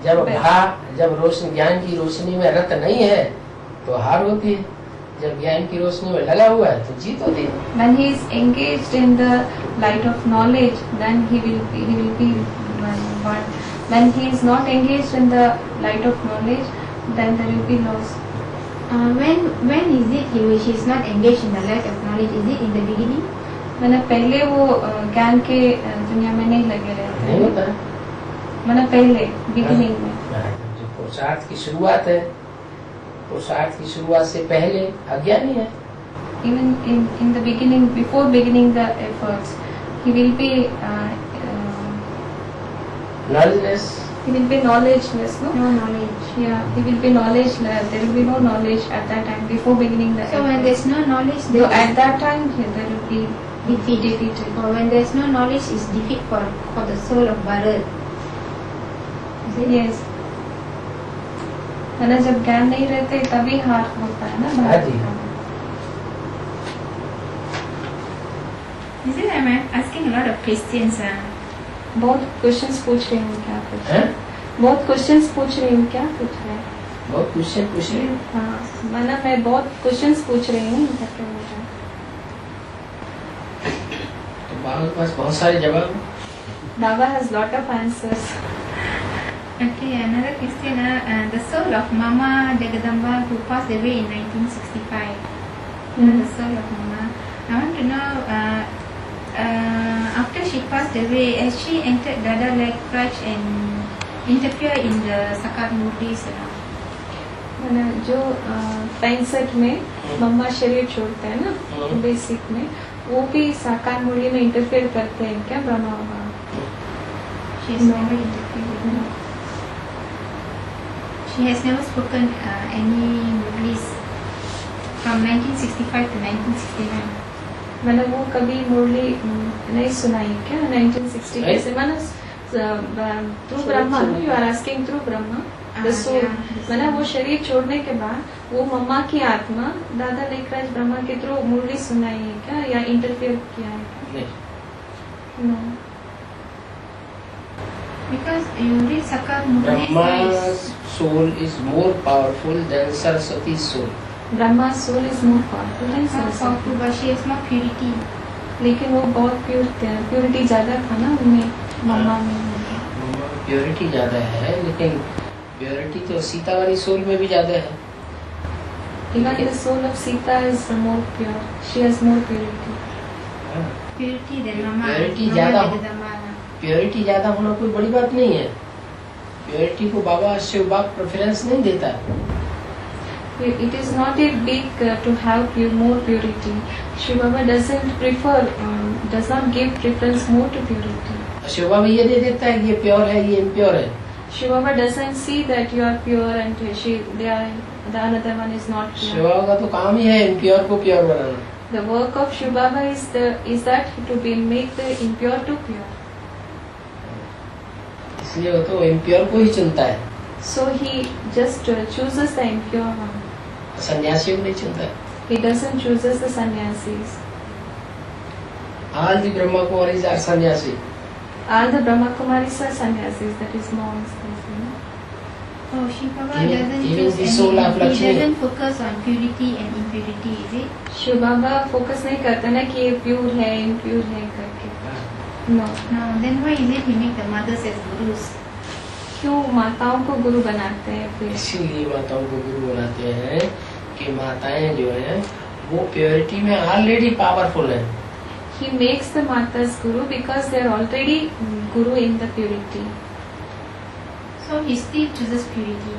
जब रोशनी ज्ञान की रोशनी में रत नहीं है तो हार होती है, जब ज्ञान की रोशनी में लगा हुआ है तो जीत होती है। When he is engaged in the light of knowledge, then he will be one. When he is not engaged in the light of knowledge, then there will be loss. When is it she is not engaged in the light of knowledge? Is it in the beginning? मैंने पहले वो ज्ञान के दुनिया में नहीं लगे रहते नहीं होता है, मैंने पहले बिगिनिंग में जो पुरुषार्थ की शुरुआत है, पुरुषार्थ की शुरुआत से पहले अज्ञानी है। even in the beginning, before beginning the efforts, he will be knowledgeless. He will be knowledgeless, no? No knowledge. Yeah, he will be knowledgeless. There will be no knowledge at that time before beginning the So when efforts. there is no knowledge, So at that time there will be defeated. Or when there is no knowledge, is defeat for the soul of Bharat. Is it? Yes. है ना, जब ज्ञान नहीं रहते तभी हार होता है ना। हाँ जी। Is it I'm asking a lot of questions? बहुत क्वेश्चंस पूछ रही हूँ, क्या पूछ रहे हैं? हैं? बहुत क्वेश्चंस पूछ रही हूँ, क्या पूछ रहे हैं? बहुत क्वेश्चन पूछ रहे हैं। हाँ, माना मैं बहुत क्वेश्चंस पूछ रही हूँ, क्या क्या बोल रहे हैं? तो बाबा के पास बहुत सारे जवाब हैं। Baba has lot of answers. Okay, another question. The soul of Mama Jagadamba who passed away in 1965. The soul of Mama. I want to know, after she passed away, has she entered Dada like Raj and interfere in the Sakat Murtis? मैंने जो 65 में मम्मा शरीर छोड़ते हैं ना, basic में वो भी साकार मुरली में इंटरफेयर करते हैं क्या ब्रह्मा बाबा? She has never interfered. She has never spoken any Murlis from 1965 to 1969. मैंने वो कभी मुरली नहीं सुनाई क्या 1960 कैसे? मैंने through Brahma, you are asking through Brahma the soul. मैंने वो शरीर छोड़ने के बाद वो मम्मा की आत्मा दादा लेखराज ब्रह्मा के थ्रू मुरली सुनाई है क्या, या इंटरफेयर किया है क्या? No. Because you read Sakat Murlis. Brahma's soul is more powerful than Saraswati's soul. Brahma soul is more powerful than Saraswati, But she has more purity. लेकिन वो बहुत प्योर थे, प्योरिटी ज्यादा था ना उनमें, मम्मा में। प्योरिटी ज्यादा है, लेकिन प्योरिटी तो सीता वाली सोल में भी ज्यादा है। Even the soul of Sita is more pure. She has more purity. Purity than Mama. Purity ज्यादा हो, प्योरिटी ज्यादा होना कोई बड़ी बात नहीं है। प्योरिटी को बाबा शिव बाबा प्रेफरेंस नहीं देता। It is not a big to have more purity. Shiv Baba doesn't prefer, does not give preference more to purity. Shiv बाबा ये दे देता है कि ये प्योर है, ये इम्प्योर है। Shiv Baba doesn't see that you are pure and the another one is not Shiv pure. बाबा का तो काम ही है इम्प्योर को pure banana. The work of Shiv Baba is that to make the impure to pure. इसलिए वो तो impure को ही चुनता है, So he just chooses the impure one. सन्यासी को नहीं चुनता है। He doesn't chooses the sannyasis. All the Brahma Kumaris are sannyasi. All the Brahma Kumaris are sannyasis, that is monks. Oh, Shiv Baba Even doesn't the choose soul of any. He Lakshmi. doesn't focus on purity and impurity, is it? Shiv Baba focus नहीं करते ना कि ये pure है impure है करके। No. No. Then why is it he make the mothers as gurus? क्यों माताओं को गुरु बनाते हैं फिर? इसीलिए माताओं को गुरु बनाते हैं कि माताएं जो हैं वो प्योरिटी में ऑलरेडी पावरफुल है। He makes the matas guru because they are already guru in the purity. So he still chooses purity.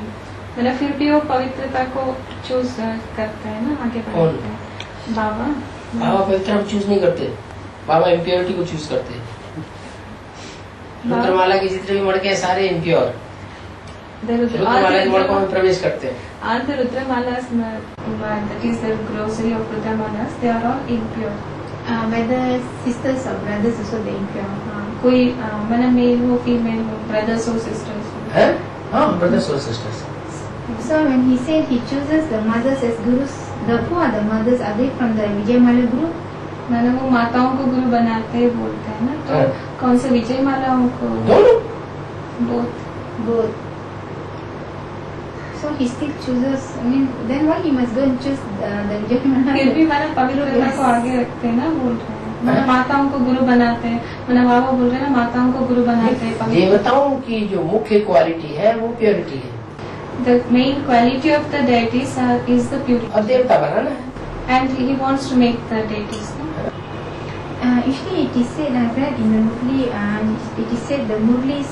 मतलब फिर भी वो पवित्रता को चूज करता है ना, आगे बढ़ाता है। बाबा बाबा पवित्रता को चूज नहीं करते, बाबा इम्प्योरिटी को चूज करते हैं। रुद्रमाला के जितने भी मड़के हैं सारे इम्प्योर, रुद्रमाला के मड़कों में प्रवेश करते हैं। All the Rudramalas, that is the grocery of Rudramalas, they are all impure. Whether sisters or brothers also they impure. कोई मैंने मेल हो फीमेल हो, ब्रदर्स हो सिस्टर्स हो। हैं? हाँ, ब्रदर्स और sisters. So when he said he chooses the mothers as gurus, who are the mothers? Are they from the Vijayamala group? मैंने वो माताओं को गुरु बनाते हैं बोलते हैं ना, तो कौन से विजय मालाओं को? दोनों। Both. Both. So he still chooses. I mean, then why he must go and choose the Jyotirmaya? फिर भी मैंने पवित्रता को आगे रखते हैं ना, बोल रहे हैं मैंने माताओं को गुरु बनाते हैं, मैंने बाबा बोल रहे हैं ना माताओं को गुरु बनाते हैं। देवताओं की जो मुख्य क्वालिटी है वो प्योरिटी है, The main quality of the deities is the purity, और देवता बनाना है। and he wants to make the deities. Usually it is said, I've read in the Murli, it is said the Murlis,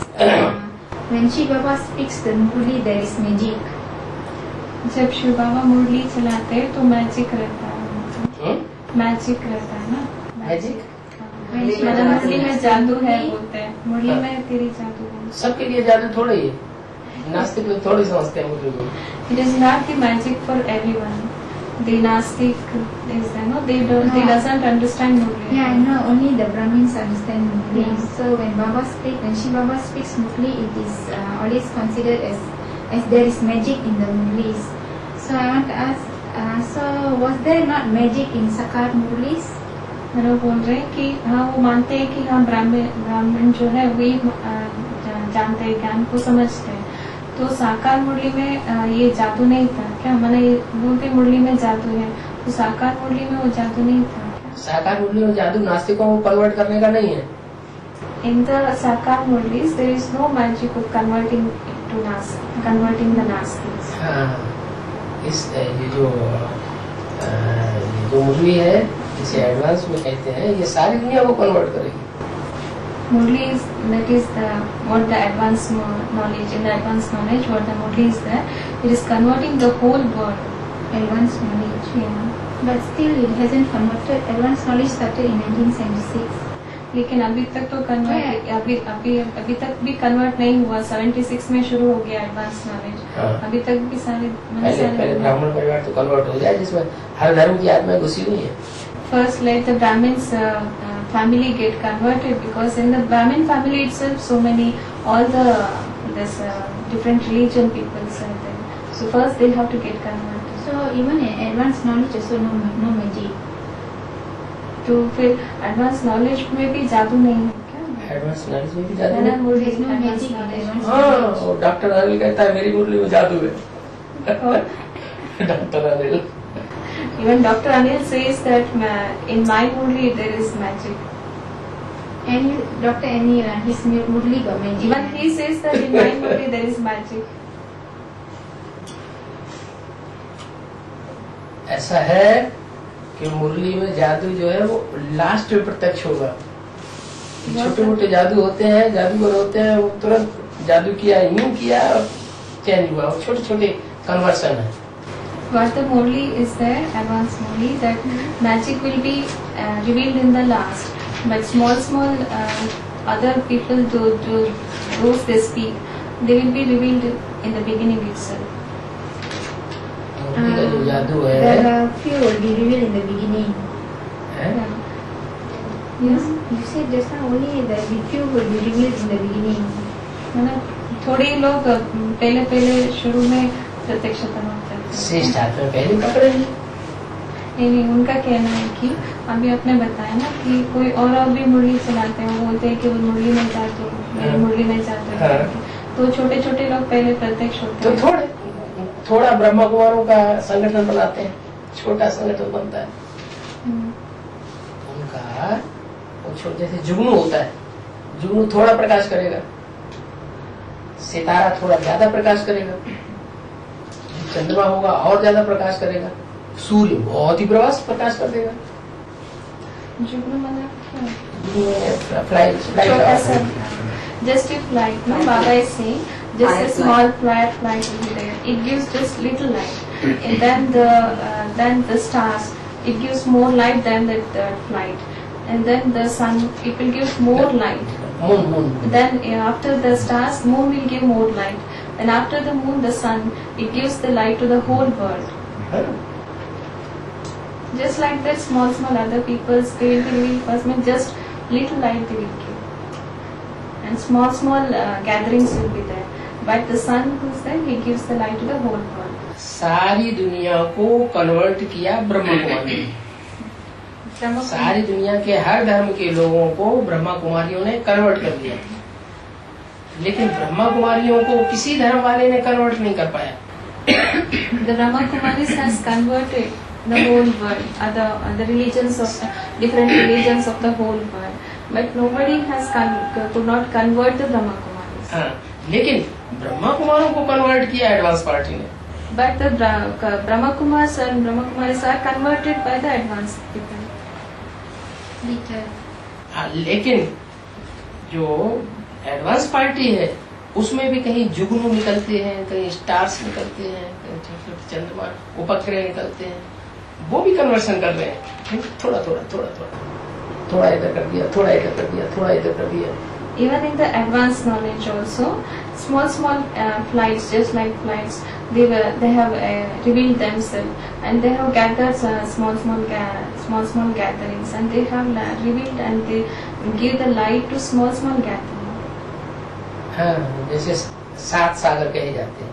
when Shiv Baba speaks the Murli, there is magic. जब शिव बाबा मुरली चलाते हैं तो magic रहता है, magic रहता है ना, magic मतलब मुरली में जादू है बोलते हैं, मुरली में तेरी जादू है। सबके लिए जादू थोड़ा ही है, नास्तिक लोग थोड़ी समझते हैं मुझे को। It is not the magic for everyone. The Nastic is, they doesn't understand Murli. Yeah, I know, only the Brahmins understand Murli. So when Shiv Baba speaks Murli, it is always considered as there is magic in the Murlis. So I want to ask, so was there not magic in Sakar Murlis? वो बोल रहे हैं कि हाँ वो मानते हैं कि हाँ ब्राह्मण जो है वही जानते हैं, ज्ञान को समझते हैं, तो साकार मुरली में ये जादू नहीं था क्या? मैंने बोलते मुरली में जादू है, तो साकार मुरली में वो जादू नहीं था क्या? साकार मुरली में जादू नास्तिकों को कन्वर्ट करने का नहीं है। In the Sakar Murlis there is no magic of converting the Nastics. हाँ, ये जो मुरली है इसे एडवांस में कहते हैं, ये सारी दुनिया को कन्वर्ट करेगी। Murli is, that is what the advanced knowledge, in the advanced knowledge what the Murli is there, it is converting the whole world. Advanced knowledge. Yeah. But still it hasn't converted. Advanced knowledge started in 1976. लेकिन अभी तक तो convert अभी तक भी convert नहीं हुआ। 76 में शुरू हो गया एडवांस नॉलेज, अभी तक भी पहले ब्राह्मण परिवार तो कन्वर्ट हो जाए जिसमें हर धर्म की आत्मा घुसी हुई है। First let the Brahmins family get converted, because in the Brahmin family itself so many this different religion peoples are there. So first they have to get converted. So even in advanced knowledge also no magic. तो फिर advance knowledge में भी जादू नहीं है क्या? Advance knowledge में भी जादू नहीं। magic. हाँ, डॉक्टर अनिल कहता है मेरी मुरली में जादू है। Doctor Anil. Even Dr. Anil says that in my Murli there is magic. And Dr. Anil, his Murli got magic. Even he says that in my Murli there is magic. ऐसा है कि मुरली में जादू जो है वो लास्ट में प्रत्यक्ष होगा। छोटे मोटे जादू होते हैं, जादूगर होते हैं, वो तुरंत जादू किया, यूं किया और चेंज हुआ, वो छोटे छोटे कन्वर्सन है। What the Murli is there, advanced Murli, that magic will be revealed in the last, but small other people those they speak, they will be revealed in the beginning itself. जो जादू है, the few will be revealed in the beginning. Yes. You said just now only the few will be revealed in the beginning. मतलब थोड़े लोग पहले शुरू में प्रत्यक्षता होता है। श्रेष्ठ हाथ में पहले पकड़ेंगे। नहीं, उनका कहना है कि अभी आपने बताया ना कि कोई और भी मुरली चलाते हैं, वो बोलते हैं कि वो मुरली में जाते हैं, मुरली में जाते हैं, तो छोटे छोटे लोग पहले प्रत्यक्ष होते हैं। तो थोड़ा ब्रह्मा कुमारों का संगठन बनाते हैं, छोटा संगठन बनता है उनका। जैसे जुगनू होता है, जुगनू थोड़ा प्रकाश करेगा, सितारा थोड़ा ज्यादा प्रकाश करेगा, चंद्रमा होगा और ज्यादा प्रकाश करेगा, सूर्य बहुत ही प्रकाश कर देगा। जुगनू मतलब Just if light, no, Baba is saying, just a small flat light will be there. It gives just little light, and then the stars, it gives more light than that light, and then the sun, it will give more light. Moon. Then after the stars, moon will give more light, and after the moon, the sun, it gives the light to the whole world. Just like that, small other peoples, they will be giving first, just little light they will give, and small gatherings will be there. But the sun who's there, he gives the light to the whole world. सारी दुनिया को convert किया ब्रह्मा कुमारी ने। सारी दुनिया के हर धर्म के लोगों को ब्रह्मा कुमारियों ने कन्वर्ट कर दिया, लेकिन ब्रह्मा कुमारियों को किसी धर्म वाले ने कन्वर्ट नहीं कर पाया। The Brahma Kumaris has converted the whole world, the religions of different religions of the whole world, but nobody has could not convert the Brahma Kumaris. हाँ, लेकिन ब्रह्मा कुमारों को कन्वर्ट किया एडवांस पार्टी ने. But the Brahma Kumaris and Brahma Kumaris are converted by the advanced people. Later. हाँ, लेकिन जो advance party है उसमें भी कहीं जुगनू निकलते हैं, कहीं स्टार्स निकलते हैं, कहीं छोटे चंद्रमा उपग्रह निकलते हैं, वो भी कन्वर्सन कर रहे हैं. थोड़ा थोड़ा थोड़ा थोड़ा थोड़ा इधर कर दिया, थोड़ा इधर कर दिया, थोड़ा इधर कर दिया. Even in the advanced knowledge also, small flights, just like flights, they have revealed themselves, and they have gathered small gatherings, and they have revealed and they give the light to small gatherings. हाँ, जैसे 7 सागर कहे जाते हैं,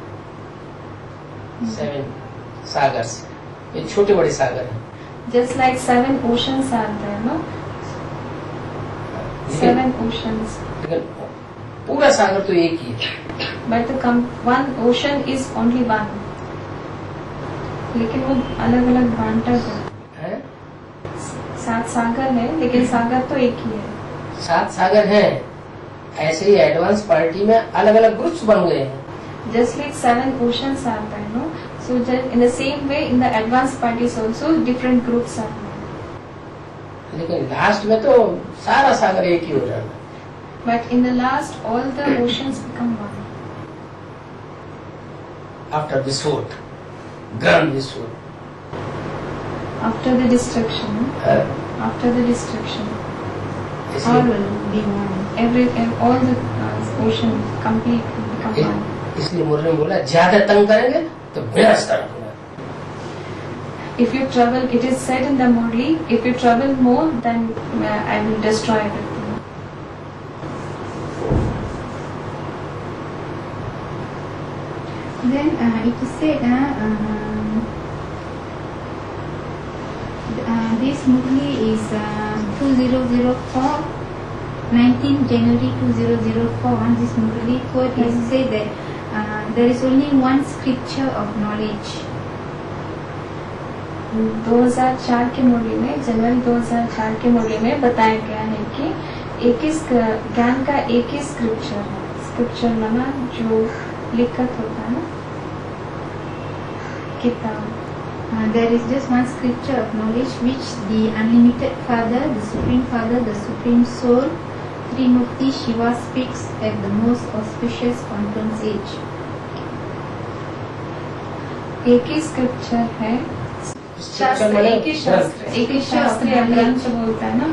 7 sagas, ये छोटे बड़े सागर हैं. Just like 7 oceans are there, no? 7 oceans. लेकिन पूरा सागर तो एक ही है. But one ocean is only one. लेकिन वो अलग अलग बांटा है. 7 सागर है, लेकिन सागर तो एक ही है. 7 सागर हैं. ऐसे ही एडवांस पार्टी में अलग अलग ग्रुप्स बन गए हैं. Just like 7 oceans are there, no? So just in the same way, in the advanced parties also different groups are there. लेकिन लास्ट में तो सारा सागर एक ही हो जाना. But in the last, all the oceans become one. After विस्फोट, grand विस्फोट. After the destruction, after the destruction, all will be one. All the ocean complete become one. इसलिए मुरली ने बोला ज्यादा तंग करेंगे तो विनाश होगा. If you travel, it is said in the Murli, if you travel more, then I will destroy everything. Then it is said this Murli is 2004, 19 January 2004. On this Murli quote is said that there is only one scripture of knowledge. 2004 के मुरली में, जनवरी 2004 के मुरली में बताया गया है कि एक ही ज्ञान का एक ही स्क्रिप्चर है. स्क्रिप्चर माना जो लिखत होता है ना, किताब. There is just one scripture of knowledge which the unlimited Father, the Supreme Soul, Trimurti Shiva speaks at the most auspicious conference age. एक ही स्क्रिप्चर है, शास्त्र, एक ही शास्त्र या ग्रंथ बोलता है ना,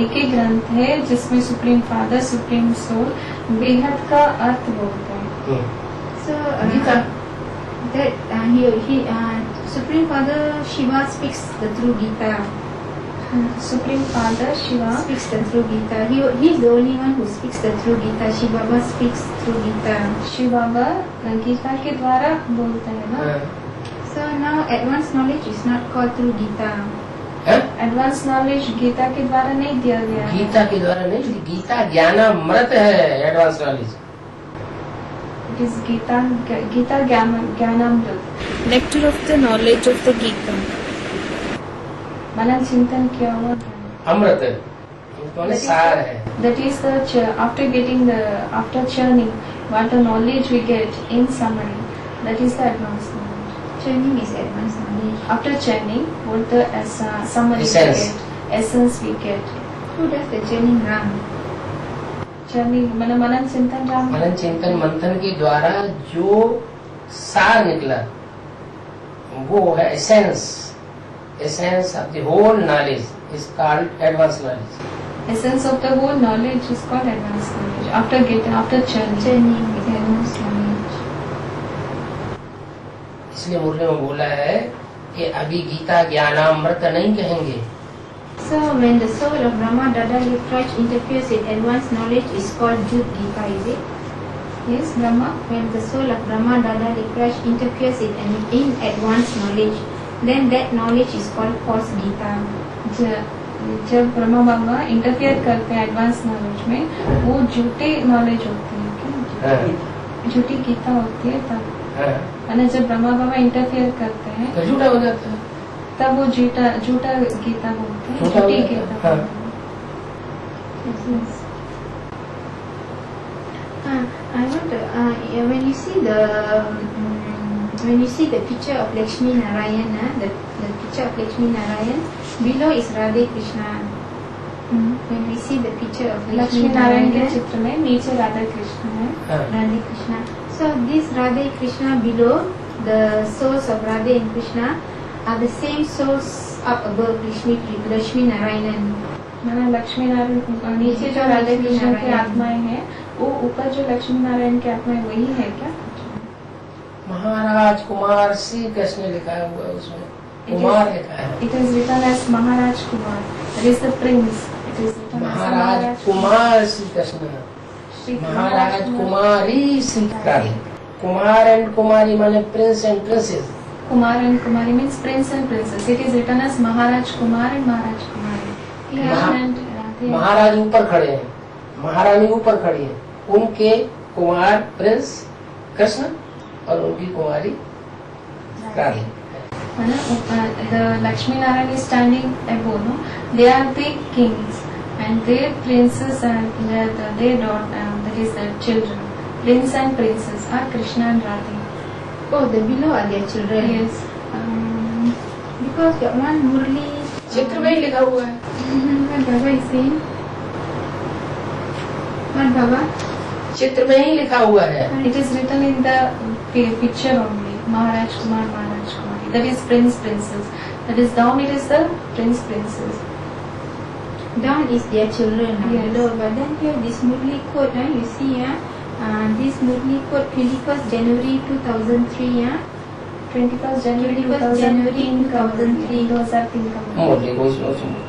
एक ही ग्रंथ है जिसमें सुप्रीम फादर, सुप्रीम सोल बेहद का अर्थ बोलते हैं. So that Supreme Father Shiva speaks the true Gita. Supreme Father Shiva speaks the true Gita. He is the only one who speaks the true Gita. Shiva Baba speaks true Gita. Shiva Baba Gita के द्वारा बोलता है ना. So now advanced knowledge is not called through Gita. Advance knowledge Gita के द्वारा नहीं दिया गया है. गीता के द्वारा नहीं, गीता ज्ञानामृत है. Advance knowledge it is Gita Gyanamrit. Nectar of the knowledge of the Gita. मनन चिंतन किया हुआ अमृत है, तो सार है. That is the after churning, what the knowledge we get in summary, that is the advanced knowledge. Churning is advanced knowledge. After churning, what the summary essence. we get, essence we get. Who does the churning run? Churning मनन चिंतन राम. मनन चिंतन मंथन के द्वारा जो सार निकला वो है essence. Essence of the whole knowledge is called advance knowledge. Essence of the whole knowledge is called advanced knowledge. After churning is advanced knowledge. इसलिए मुरली में बोला है कि अभी गीता ज्ञानामृत नहीं कहेंगे. So when the soul of Brahma Dada Litraj interferes in advanced knowledge is called Jut Gita, is it? Yes, Brahma. When the soul of Brahma Dada Litraj interferes in advanced knowledge, then that knowledge is called false Gita. जब ब्रह्मा बाबा interfere करते हैं advance knowledge में, वो झूठी knowledge होती है. झूठी गीता होती है तब. मैंने जब ब्रह्मा बाबा इंटरफियर करते हैं तो झूठा हो जाता है। तब वो झूठा गीता बोलते हैं, झूठा हो झूठी जाता है, गीता हाँ। बोलते हैं। I want to, when you see the picture of Lakshmi Narayan, the picture of Lakshmi Narayan, below is Radhe Krishna. When we see the picture of Lakshmi Narayan के चित्र में नीचे राधा कृष्ण है। हाँ। Radhe Krishna. So this Radhe Krishna below, the souls of Radhe and Krishna are the same souls up above Lakshmi Narayan. मैंने लक्ष्मी नारायण नीचे जो राधा कृष्ण की आत्माएं हैं, वो ऊपर जो लक्ष्मी नारायण की आत्माएं वही है क्या? महाराज कुमार श्री कृष्ण लिखा हुआ है उसमें, कुमार लिखा है। It is written as Maharaj Kumar. That is the prince. It is written as Maharaj Kumar Shri Krishna, Shri Maharaj Kumari Shri Radhe. Kumar and Kumari माने prince and princess. Kumar and Kumari means prince and princess. It is written as Maharaj Kumar and Maharaj Kumari. And Radhe. महाराज ऊपर खड़े हैं, महारानी ऊपर खड़ी है, उनके Kumar Prince Krishna और उनकी कुमारी Radhe. The Lakshmi Narayan is standing above. No? They are the kings and their princes and their daughter, that is their children. Prince and princess are Krishna and Radhe. Oh, the below are their children. Yes. Because that one Murli. चित्र में ही लिखा हुआ है। What Baba is saying? What Baba? चित्र में ही लिखा हुआ है। It is written in the picture only. Maharaj Kumar, Maharaj Kumari. That is prince, princess. That is down. It is the prince, princess. Down is their children. Yes. Below. But then here this Murli quote, you see, this Murli quote 21st January 2003. 21st January 21st January 2003. 2003 का मोदी को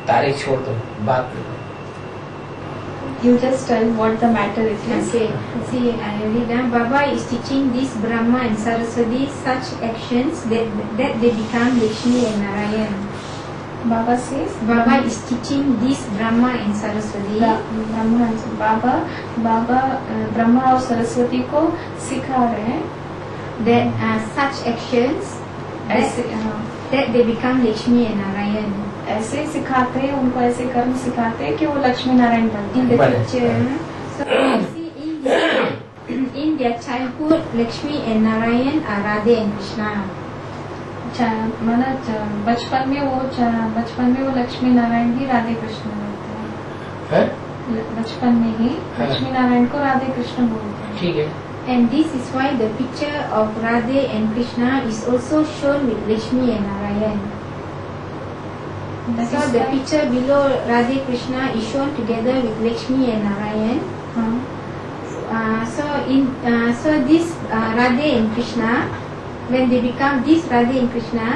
तारीख छोड़ दो, बात करो। You just tell what the matter it is. Okay. See, I read down. Baba is teaching this Brahma and Saraswati such actions that they become Lakshmi and Narayan. Baba says. Baba is teaching this Brahma and Saraswati. बाबा ब्रह्मा और सरस्वती को सिखा रहे हैं that such actions ऐसे that they become Lakshmi and Narayan. ऐसे सिखाते हैं, उनको ऐसे कर्म सिखाते हैं कि वो लक्ष्मी नारायण बनते In हैं। the picture, so you see in their childhood, Lakshmi and Narayan are Radhe and Krishna. माना बचपन में वो लक्ष्मी नारायण ही राधे कृष्ण बोलते हैं। बचपन में ही लक्ष्मी नारायण को राधे कृष्ण बोलते हैं। ठीक है। And this is why the picture of Radhe and Krishna is also shown with Lakshmi and Narayan. So the picture below Radhe Krishna is shown together with Lakshmi and Narayan. So this Radhe and Krishna, when they become this Radhe and Krishna,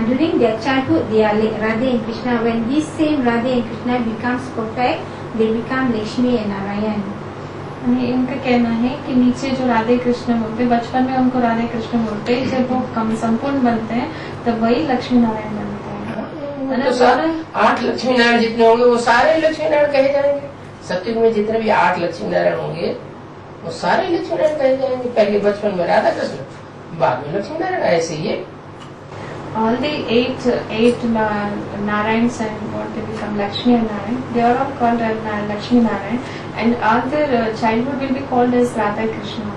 during their childhood they are Radhe and Krishna. When this same Radhe and Krishna becomes perfect, they become Lakshmi and Narayan. इनका कहना है कि नीचे जो राधे कृष्ण बोलते हैं, बचपन में उनको राधे कृष्ण बोलते हैं, जब वो कम संपूर्ण बनते हैं तब वही लक्ष्मी नारायण बनते हैं। तो 8 लक्ष्मी नारायण जितने होंगे वो सारे लक्ष्मी नारायण कहे जाएंगे। सत्युग में जितने भी 8 लक्ष्मी नारायण होंगे वो सारे लक्ष्मी नारायण कहे जाएंगे। पहले बचपन में राधा कृष्ण, बाद में लक्ष्मी नारायण, ऐसे ही है। All the eight Narayans and what they become Lakshmi and Narayan, they are all called as Lakshmi Narayan, and all their childhood will be called as Radha Krishna.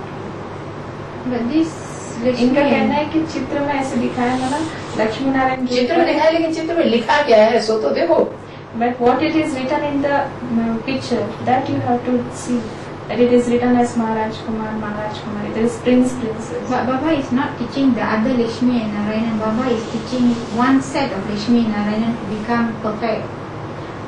But this इनका कहना है कि चित्र में ऐसे दिखाया है ना, लक्ष्मी नारायण चित्र में दिखाया, लेकिन चित्र में लिखा क्या है सो तो देखो। But what it is written in the picture, that you have to see. That it is written as Maharaj Kumar, Maharaj Kumari. There is prince, princess. But Baba is not teaching the other Lakshmi and Narayan. Baba is teaching one set of Lakshmi and Narayan to become perfect.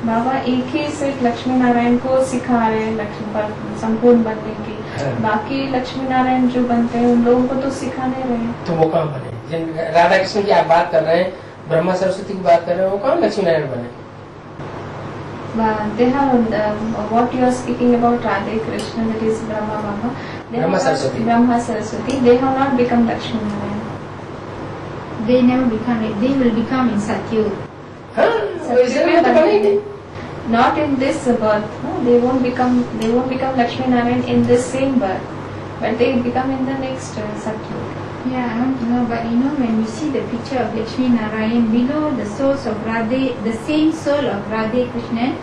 बाबा एक ही सिर्फ लक्ष्मी नारायण को सिखा रहे हैं लक्ष्मी पर संपूर्ण बनने की, बाकी लक्ष्मी नारायण जो बनते हैं उन लोगों को तो सिखा नहीं रहे हैं। तो वो कहाँ बने? जिन राधा कृष्ण की आप बात कर रहे हैं, ब्रह्मा सरस्वती की बात कर रहे हैं, वो कहाँ लक्ष्मी नारायण बने? They have what you are speaking about Radhe Krishna, that is Brahma Baba. Brahma Saraswati. Brahma Saraswati. They have not become Lakshmi Narayan. They never become it. They will become in Satyug. हाँ, वैसे में तो बनेंगे। Not in this birth. No, they won't become Lakshmi Narayan in this same birth, but they become in the next Satyug. Yeah, I want to know, but you know, when we see the picture of Lakshmi Narayan, below the souls of Radhe, the same soul of Radhe Krishnan,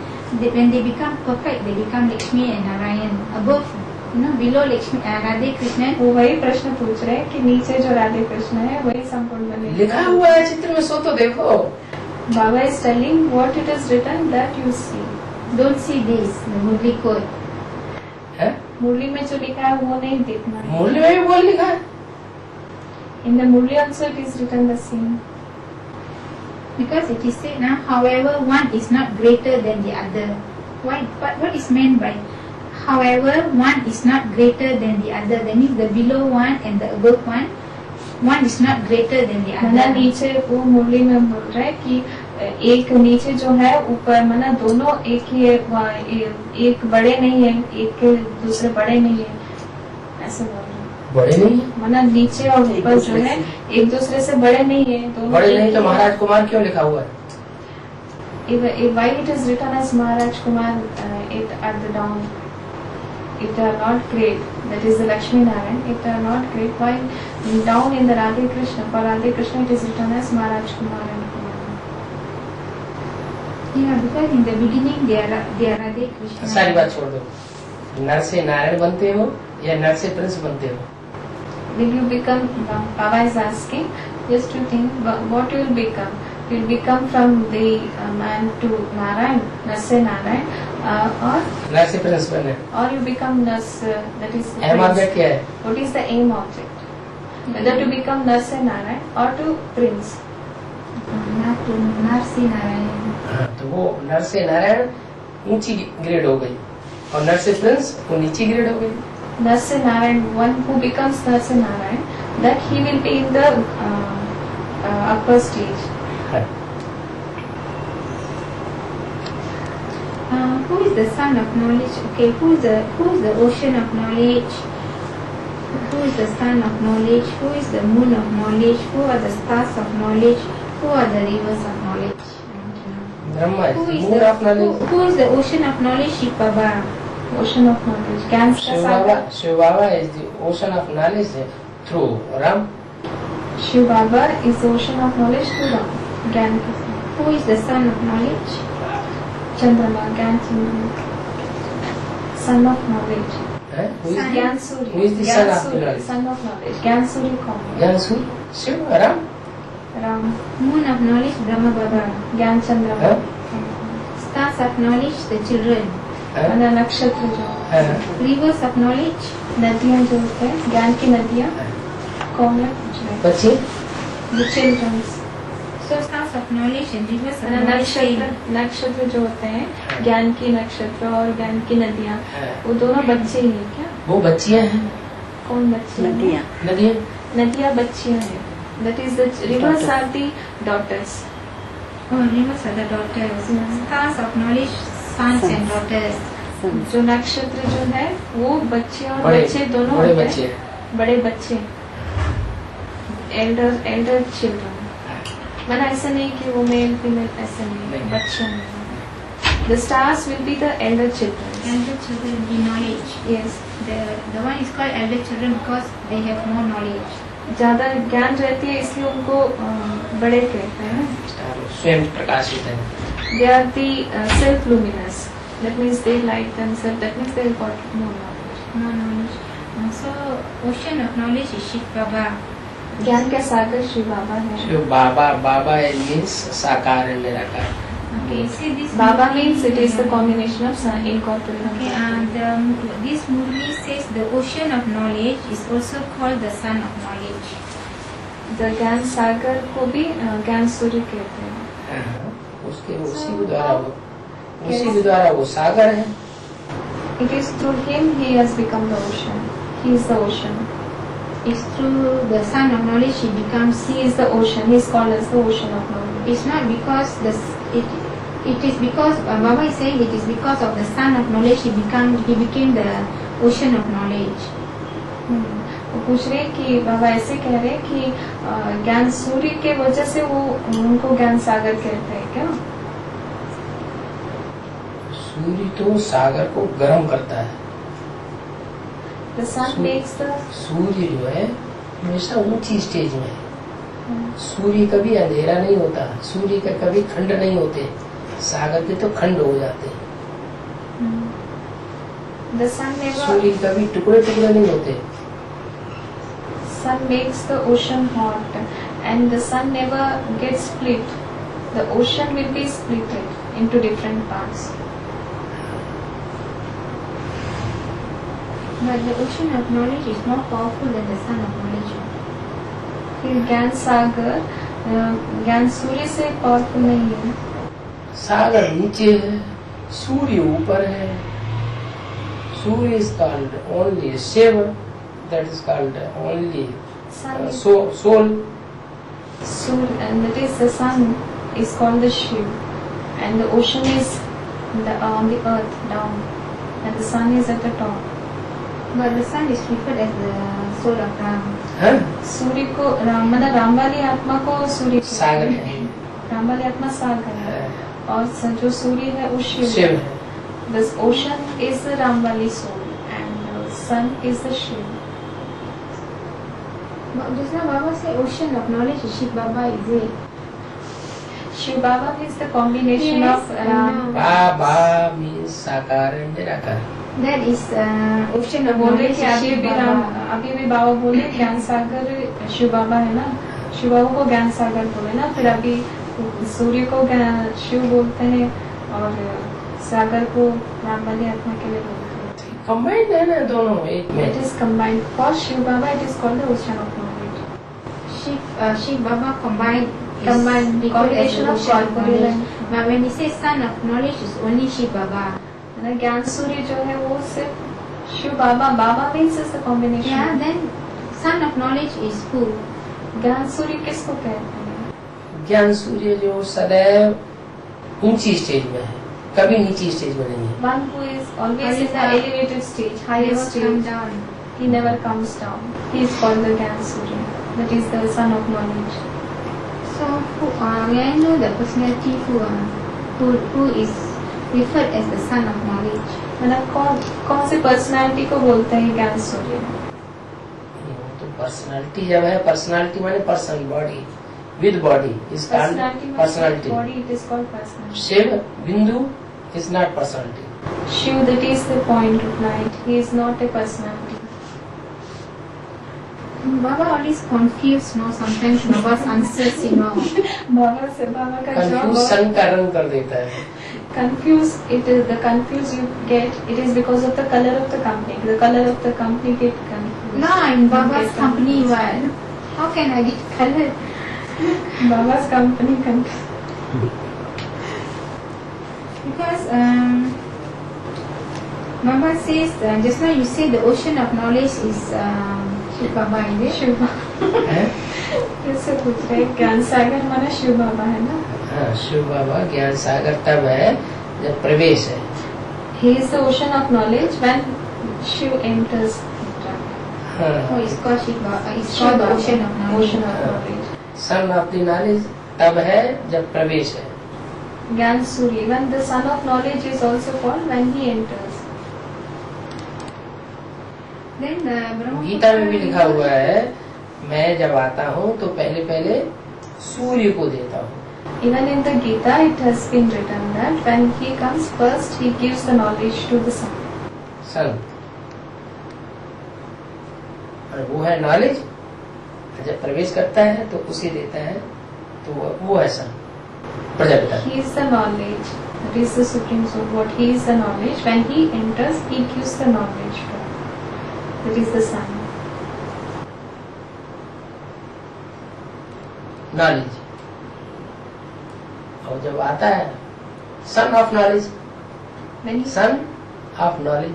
when they become perfect, they become Lakshmi and Narayan. Above, you know, below Lakshmi, Radhe Krishnan. वो वही प्रश्न पूछ रहे हैं कि नीचे जो राधे कृष्ण है वही संपूर्ण बने लिखा हुआ है चित्र में, सो तो देखो। बाबा is telling what it is written that you see. Don't see this, the Murli code. है मुरली में जो लिखा है वो नहीं देखना है. मूल्य में भी बोल लिखा है। In the Murli also it is written the same. Because it is said now, however, one is not greater than the other. Why? What is meant by however one is not greater than the other? That means the below one and the above one is not greater than the मना other. नीचे वो मुरली में बोल रहा है कि एक नीचे जो है ऊपर मना दोनों एक ही है, एक बड़े नहीं है, एक के दूसरे बड़े नहीं है, ऐसे बोल रहे हैं. बड़े नहीं है, मना नीचे और ऊपर जो है एक दूसरे से बड़े नहीं है, दोनों बड़े एक नहीं ही तो है. महाराज कुमार क्यों लिखा हुआ है? Why it is written as Maharaj Kumar it at the down? It are not great. That is the Lakshmi Narayan. It are not great. While down in the Radhe Krishna, for Radhe Krishna it is written as Maharaj Kumar and Kumar. Yeah, because in the beginning they are Radhe Krishna. सारी बात छोड़ दो, नर से नारायण बनते हो या नर से प्रिंस बनते हो? Will you become? Baba is asking. Just to think, what you will become? You will become from the man to Narayan, Nase Narayan, or नर से प्रिंस बने। or you become Nas. That is. अहम object क्या है? What is the aim object? Whether to become Nase Narayan or to Prince. Not to Narsi Narayan. हाँ, तो वो नर से नारायण ऊंची ग्रेड हो गई और नर से प्रिंस वो नीची ग्रेड हो गई। Nase Narayan, one who becomes Nase Narayan, that he will be in the upper stage. हाँ। Who is the son of knowledge? Okay, who is the ocean of knowledge? Who is the sun of knowledge? Who is the moon of knowledge? Who are the stars of knowledge? Who are the rivers of knowledge? Brahma Who is मूल of knowledge. who is the ocean of knowledge? Shiv Baba. Ocean of knowledge. ज्ञान का सागर. Shiv Baba is the ocean of knowledge through Ram. Shiv Baba is the ocean of knowledge through Ram. ज्ञान का सागर. Who is the son of knowledge? चंद्रमा, ज्ञान चंद्रमा. Son of knowledge. है ज्ञान सूर्य. Who is the son of knowledge? Son of knowledge. ज्ञान सूर्य कौन है? ज्ञान सूर्य Shiv Ram. Ram. Moon of knowledge, Brahma Baba. ज्ञान चंद्रमा. हाँ? Stars of knowledge, the children. मना नक्षत्र जो हाँ? Rivers of knowledge, नदियाँ जो होते हैं, ज्ञान की नदियाँ कौन है? बच्चे The children. so stars of knowledge and rivers of मना knowledge. नक्षत्र जो होते हैं, ज्ञान की नक्षत्र और ज्ञान की नदियाँ, हाँ। वो दोनों बच्चे ही हैं क्या? वो बच्चियां हैं। कौन बच्चे? नदियां नदियाँ बच्चियाँ हैं. That is the rivers are the daughters. Oh, rivers are the daughters. Stars of knowledge, sons and daughters. जो नक्षत्र जो है वो बच्चे और बड़े बच्चे दोनों बड़े होते बच्चे हैं. बड़े बच्चे. Elder children. मना ऐसा नहीं कि वो मेल फीमेल ऐसा नहीं, बच्चे नहीं. The stars will be the elder children. Elder children in knowledge. Yes. The one is called elder children because they have more knowledge. ज्यादा ज्ञान रहती है इसलिए उनको बड़े कहते हैं. स्वयं प्रकाशित है। They are the self-luminous. That means they light themselves. That means they got more knowledge. More knowledge. So, ocean of knowledge is Shiv Baba. ज्ञान का सागर शिव बाबा है. शिव बाबा बाबा मीन्स साकार है निराकार। Okay, see this. Baba movie- means it is the combination of incorporeal. Okay, and this movie says the ocean of knowledge is also called the sun of knowledge. The ज्ञान सागर को भी ज्ञान सूर्य कहते हैं. उसके उसी के द्वारा वो सागर है। It is through him he has become the ocean. He is the ocean. It's through the sun of knowledge he becomes. He is the ocean. He is called as the ocean of knowledge. It's not because it is because Baba is saying it is because of the sun of knowledge he became the ocean of knowledge. वो पूछ रहे हैं कि बाबा ऐसे कह रहे हैं कि ज्ञान सूर्य के वजह से वो उनको ज्ञान सागर कहते हैं क्या? सूर्य तो सागर को गर्म करता है। The sun makes the सूर्य जो है हमेशा ऊंची स्टेज में है। सूर्य कभी अंधेरा नहीं होता, सूर्य के कभी खंड नहीं होते, सागर के तो खंड हो जाते हैं। The sun never सूर्य कभी टुकड़े टुकड़े नहीं होते। sun makes the ocean hot and the sun never gets split. The ocean will be split into different parts. But the ocean of knowledge is more powerful than the sun of knowledge. फिर ज्ञान सागर ज्ञान सूर्य से powerful नहीं है। सागर नीचे है, सूर्य ऊपर है। सूर्य is called only Shiva, that is called only Sun is soul. and that is the sun is called the Shiv, and the ocean is on the earth down, and the sun is at the top. But the sun is referred as the soul of Ram. हाँ? सूर्य को मतलब राम वाली आत्मा को सूर्य कहते सागर हैं। है। राम वाली आत्मा सागर है हाँ, और जो सूर्य है वो शिव शिव है। है। This ocean is the Ramvali soul and the sun is the Shiv. But just now Baba said ocean of knowledge is Shiv Baba, is it? Shiv Baba is the combination Yes, of I know. Ba means sakar and nirakar. That is ocean of बोले knowledge कि is अभी Shiv भी Baba. अभी भी बाबा बोले ज्ञान सागर शिव बाबा है ना, शिव बाबा को ज्ञान सागर बोले ना, फिर अभी सूर्य को शिव बोलते हैं और सागर को राम वाली आत्मा के लिए बोलते हैं। कंबाइंड है ना दोनों एक में। It is combined. For Shiv Baba, it is called the ocean of knowledge. Shiv Baba combined Combination of corporeal and but when he says son of knowledge is only Shiv Baba. मतलब ज्ञान सूर्य जो है वो सिर्फ Shiv Baba, Baba means is the combination. Yeah, then son of knowledge is who? ज्ञान सूर्य किसको कहते हैं? ज्ञान सूर्य जो सदैव ऊंची स्टेज में है, कभी नीची स्टेज में नहीं है। One who is always in the elevated stage, highest Never come stage. down. He never comes down. He is called the ज्ञान सूर्य. That is the son of knowledge. So may I know the personality who is referred as the son of knowledge? मतलब कौन सी personality को बोलते हैं ज्ञान सूर्य? तो personality जब है, पर्सनालिटी माने person, body with body is called personality. body, it is called personality. Shiv bindu is not personality. Shiv, that is the point of light. He is not a personality. Baba always confused, no? Sometimes Baba's answers, बाबा से बाबा का जवाब confusion का रंग कर देता है। confuse. It is the confuse you get. It is because of the color of the company. The color of the company get confused. No, in Baba's Get company, confused. what? How can I get color? Baba's company confused. Because Baba says, just now you said the ocean of knowledge is Shiv Baba, is it? Shiv हैं? जैसे पूछ रहे ज्ञान सागर माना शिव बाबा है ना? हाँ, शिव बाबा ज्ञान सागर तब है जब प्रवेश है। He is the ocean of knowledge when Shiv enters. Oh, हाँ, it's called Shiv Baba. It's called the ocean of knowledge. Ocean of knowledge. Son of the knowledge तब है जब प्रवेश है। ज्ञान सूर्य when the son of knowledge is also called when he enters. Then Brahma Gita में भी लिखा हुआ है, मैं जब आता हूँ तो पहले पहले सूर्य को देता हूँ। Even in the Gita, it has been written that when he comes first, he gives the knowledge to the sun. सन और वो है नॉलेज, जब प्रवेश करता है तो उसे देता है, तो वो है सन Prajapita. He is the knowledge. That is the supreme soul. What he is the knowledge. When he enters, he gives the knowledge to. That is the sun. Knowledge और जब आता है सन of knowledge, When he sun of knowledge,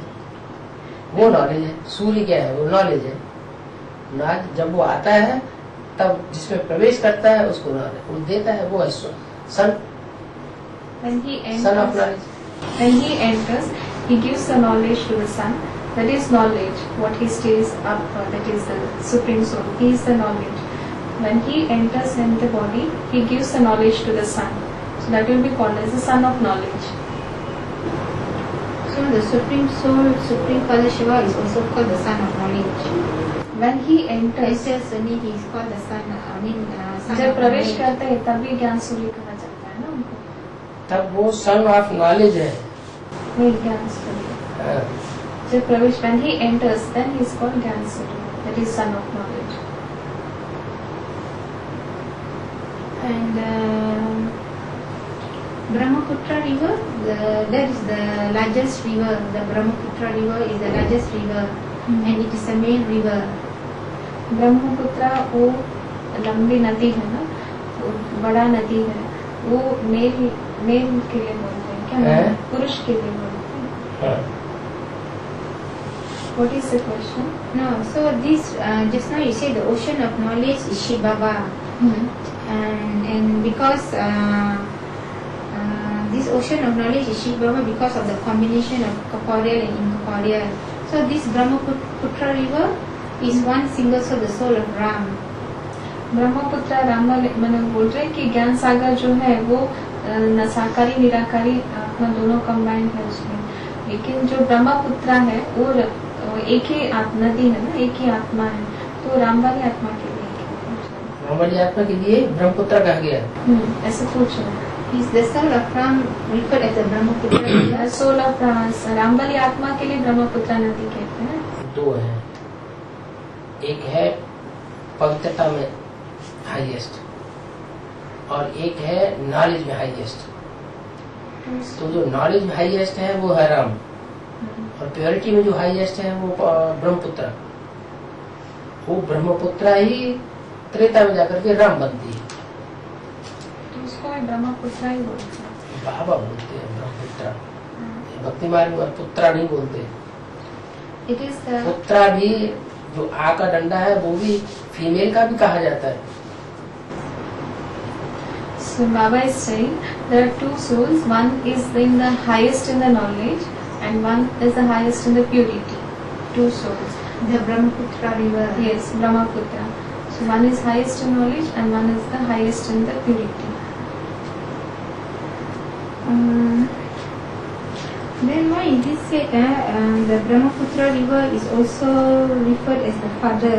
वो knowledge है। सूर्य क्या है? वो knowledge है। जब वो आता है तब जिसमें प्रवेश करता है उसको नॉलेज वो देता है, वो है सन when he son of enters, knowledge. when he enters, he gives the knowledge to the sun. That is knowledge. What he stays up for. That is the supreme soul. He is the knowledge. When he enters in the body, he gives the knowledge to the sun. So that will be called as the son of knowledge. So the Supreme Soul, Supreme Father Shiva is also called the Son of Knowledge. when he enters, Enters only he is called the son. Son जब of प्रवेश knowledge. करते हैं तभी ज्ञान सूर्य कहा जाता है ना उनको, तब वो सन ऑफ नॉलेज है। वही ज्ञान सूर्य। हाँ, जब प्रवेश when he enters, then he is called ज्ञान सूर्य, that is son of knowledge. And Brahmaputra river, that is the largest river. The Brahmaputra river is the largest river, and it is a main river. Brahmaputra वो लंबी नदी है ना, वो बड़ा नदी है, वो मेल के लिए बोलते हैं क्या, है? पुरुष के लिए बोलते हैं। हाँ। What is the question? No, so this just now you say the ocean of knowledge is Shiv Baba, and because this ocean of knowledge is Shiv Baba because of the combination of corporeal and incorporeal. So this Brahmaputra river is one single soul, the soul of Ram. Brahmaputra Ram मैंने बोल रहे कि ज्ञान सागर जो है वो साकारी निराकारी आत्मा दोनों कंबाइंड है उसमें, लेकिन जो ब्रह्मपुत्र है वो एक ही नदी है ना, एक ही आत्मा है, तो राम वाली आत्मा के लिए राम वाली आत्मा के लिए ब्रह्मपुत्र कहा गया। ऐसे पूछ रहे हैं। Is the soul of Ram referred as the Brahmaputra river? Soul of Ram वाली आत्मा के लिए ब्रह्मपुत्र नदी कहते हैं। दो है, एक है पवित्रता में हाईएस्ट और एक है नॉलेज में हाईएस्ट। तो जो नॉलेज में हाईएस्ट है वो है राम, और प्योरिटी में जो हाईएस्ट है वो ब्रह्मपुत्र। वो ब्रह्मपुत्र ही त्रेता में जाकर के राम बनती है, तो उसको भी ब्रह्मपुत्र ही बोलते हैं। बाबा बोलते हैं ब्रह्मपुत्र, भक्ति मार्ग में पुत्रा नहीं बोलते। It is the पुत्रा भी जो आ का डंडा है वो भी फीमेल का भी कहा जाता है। So Baba is saying there are two souls, one is in the highest in the knowledge and one is the highest in the purity. Two souls. the Brahmaputra river. Yes, Brahmaputra. So one is highest in knowledge and one is the highest in the purity. Then why is this said the Brahmaputra river is also referred as the father?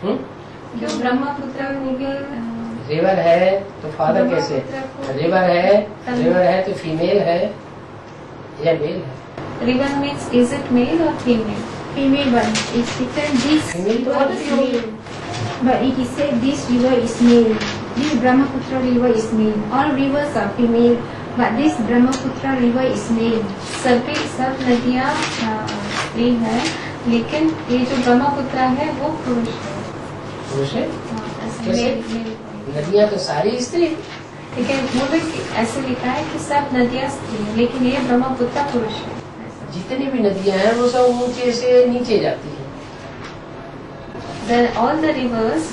क्यों Brahmaputra river river है तो father कैसे? River है तो female है या male है? River means is it male और female? Female, but it's written this Female to river what is is male. But it is said this river is male. This Brahmaputra river is male. All rivers are female, but this Brahmaputra river is male. सब नदियाँ स्त्री है, लेकिन ये जो ब्रह्मपुत्र है वो पुरुष है। पुरुष है? ऐसे कैसे? नदियाँ तो सारी स्त्री, लेकिन बोले कि ऐसे लिखा है कि सब नदियाँ स्त्री है, लेकिन ये ब्रह्मपुत्र पुरुष है। जितनी भी नदियाँ हैं वो सब ऊंचे से नीचे जाती हैं। Then all the rivers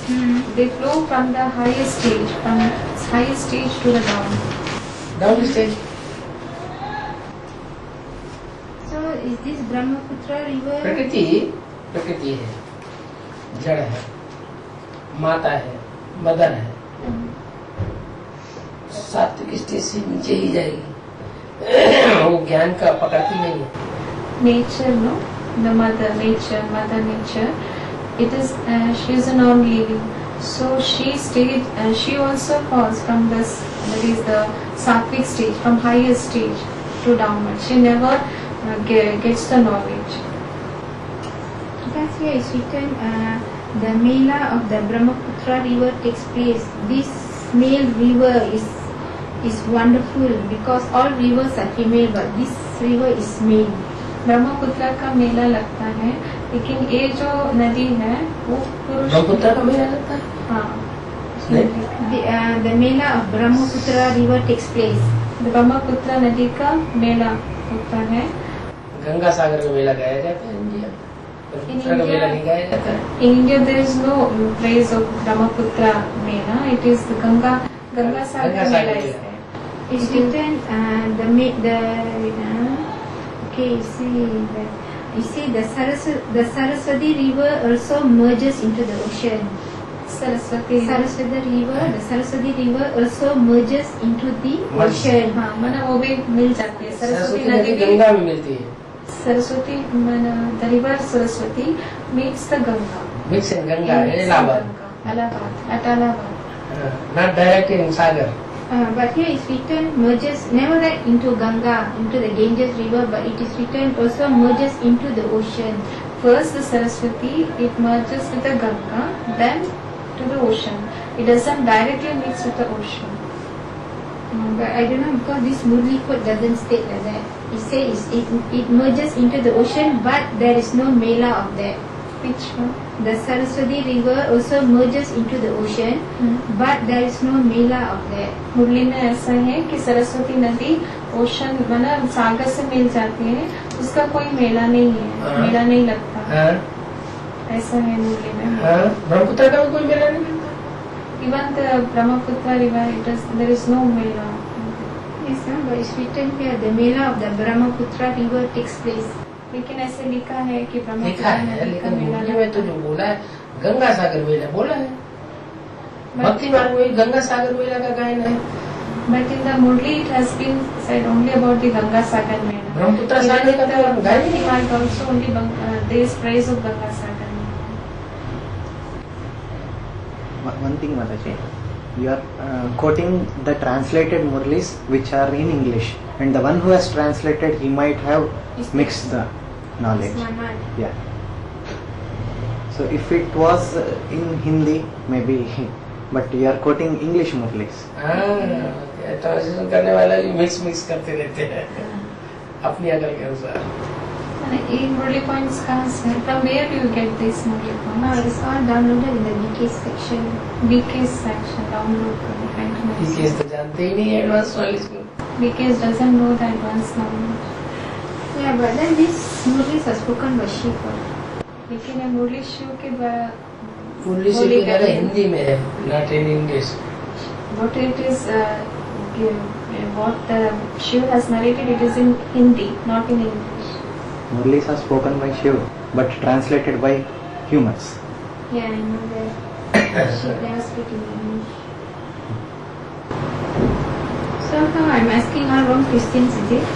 they flow from the highest stage to the down stage. So is this Brahmaputra river? प्रकृति है, जड़ है, माता है, मदर है, सात्विक स्टेज से नीचे ही जाएगी। वो ज्ञान का पकड़ती नहीं है। nature, no, the mother nature, it is she is a non-living, so she also falls from this, that is the sattvic stage, from highest stage to downward. She never gets the knowledge. Because here is written the Mela of the Brahmaputra river takes place. This male river is wonderful because all rivers are female, but this river is male. Brahmaputra का मेला लगता है, लेकिन ये जो नदी है वो पुरुष। ब्रह्मपुत्र का मेला लगता है? हाँ। The Mela of Brahmaputra river takes place. Brahmaputra नदी का मेला होता है। गंगा सागर का मेला गाया जाता है इंडिया, ब्रह्मपुत्र का मेला नहीं गाया जाता है। In India there is no praise of Brahmaputra Mela. It is the Ganga Sagar Mela is there. It's written okay, you see the Saraswati river also merges into the ocean. Saraswati river, the Saraswati river also merges into the ocean. हाँ, मतलब वो भी मिल जाती है। सरस्वती नदी गंगा में मिलती है। Saraswati, the river Saraswati meets the Ganga. Mix in Ganga, Allahabad. At Allahabad. Not direct in Sagar. But here it's written merges, never right into Ganga, into the Ganges river, but it is written also merges into the ocean. First the Saraswati, it merges with the Ganga, then to the ocean. It doesn't directly mix with the ocean. But I don't know, because this Murli code doesn't state like that. It says it merges into the ocean, but there is no mela of that. Which one? The Saraswati river also merges into the ocean, but there is no mela of that. मुरली में ऐसा है कि सरस्वती नदी ocean मतलब सागर से मिल जाती है, उसका कोई मेला नहीं है, मेला नहीं लगता। ऐसा है मुरली में। ब्रह्मपुत्र का भी कोई मेला नहीं लगता। Even the Brahmaputra river, there is no mela. Yes, but it's written here the mela of the Brahmaputra river takes place. लेकिन ऐसे लिखा है कि लिखा ब्रह्मपुत्र है, नदी का लेकिन मेला मुरली में तो जो बोला है गंगा सागर मेला बोला है। भक्ति मार्ग में गंगा सागर मेला का गायन है। But in the Murli it has been said only about the Ganga Sagar Mela. Brahmaputra सागर का तो गायन Bhakti Marg also only there is praise of Ganga Sagar Mela. One thing, Mataji, you are quoting the translated Murlis which are in English, and the one who has translated, he might have mixed the knowledge. Yeah. So if it was in Hindi, maybe, but you are quoting English Murlis. Translation करने वाला भी mix करते रहते हैं अपनी अकल के अनुसार। In Murli points कहाँ से? From where do you get this Murli points? It's all downloaded in the BK section. BK section download करें। BKs तो जानते ही नहीं एडवांस नॉलेज को। BKs doesn't know the advanced knowledge. Yeah, but then these Murlis are spoken by Shiva. लेकिन ये मुरली शिव के द्वारा मुरली शिव के द्वारा हिंदी में है, not in English. What it is, what Shiv has narrated, it is in Hindi, not in English. Murlis are spoken by Shiv, but translated by humans. Yeah, I know that. She does speak in English. So now I'm asking all wrong Christians, is it?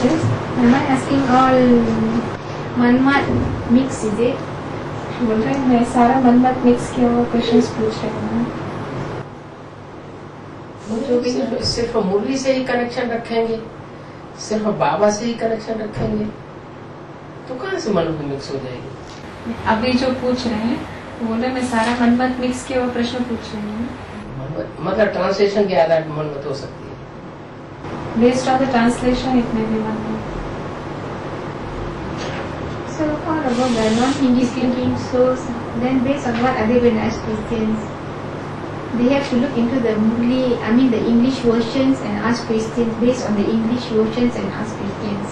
Yes? Am I asking all Manmat mix, is it? बोल रहे हैं मैं सारा Manmath mix किया हुआ questions पूछ रही हूँ। सिर्फ मुरली से ही कनेक्शन रखेंगे, सिर्फ बाबा से ही कनेक्शन रखेंगे, तो कहाँ से मन मिक्स हो जाएगी? अभी जो पूछ रहे हैं बोले मैं सारा मनमत मिक्स किया हुआ प्रश्न पूछ रही हूँ। मतलब ट्रांसलेशन के आधार पर मनमत हो सकती है। Based on the translation it में भी Manmath. So all about the non-Hindi speaking souls, then based on what are they going to ask Christians? They have to look into the the English versions and ask Christians based on the English versions and ask Christians.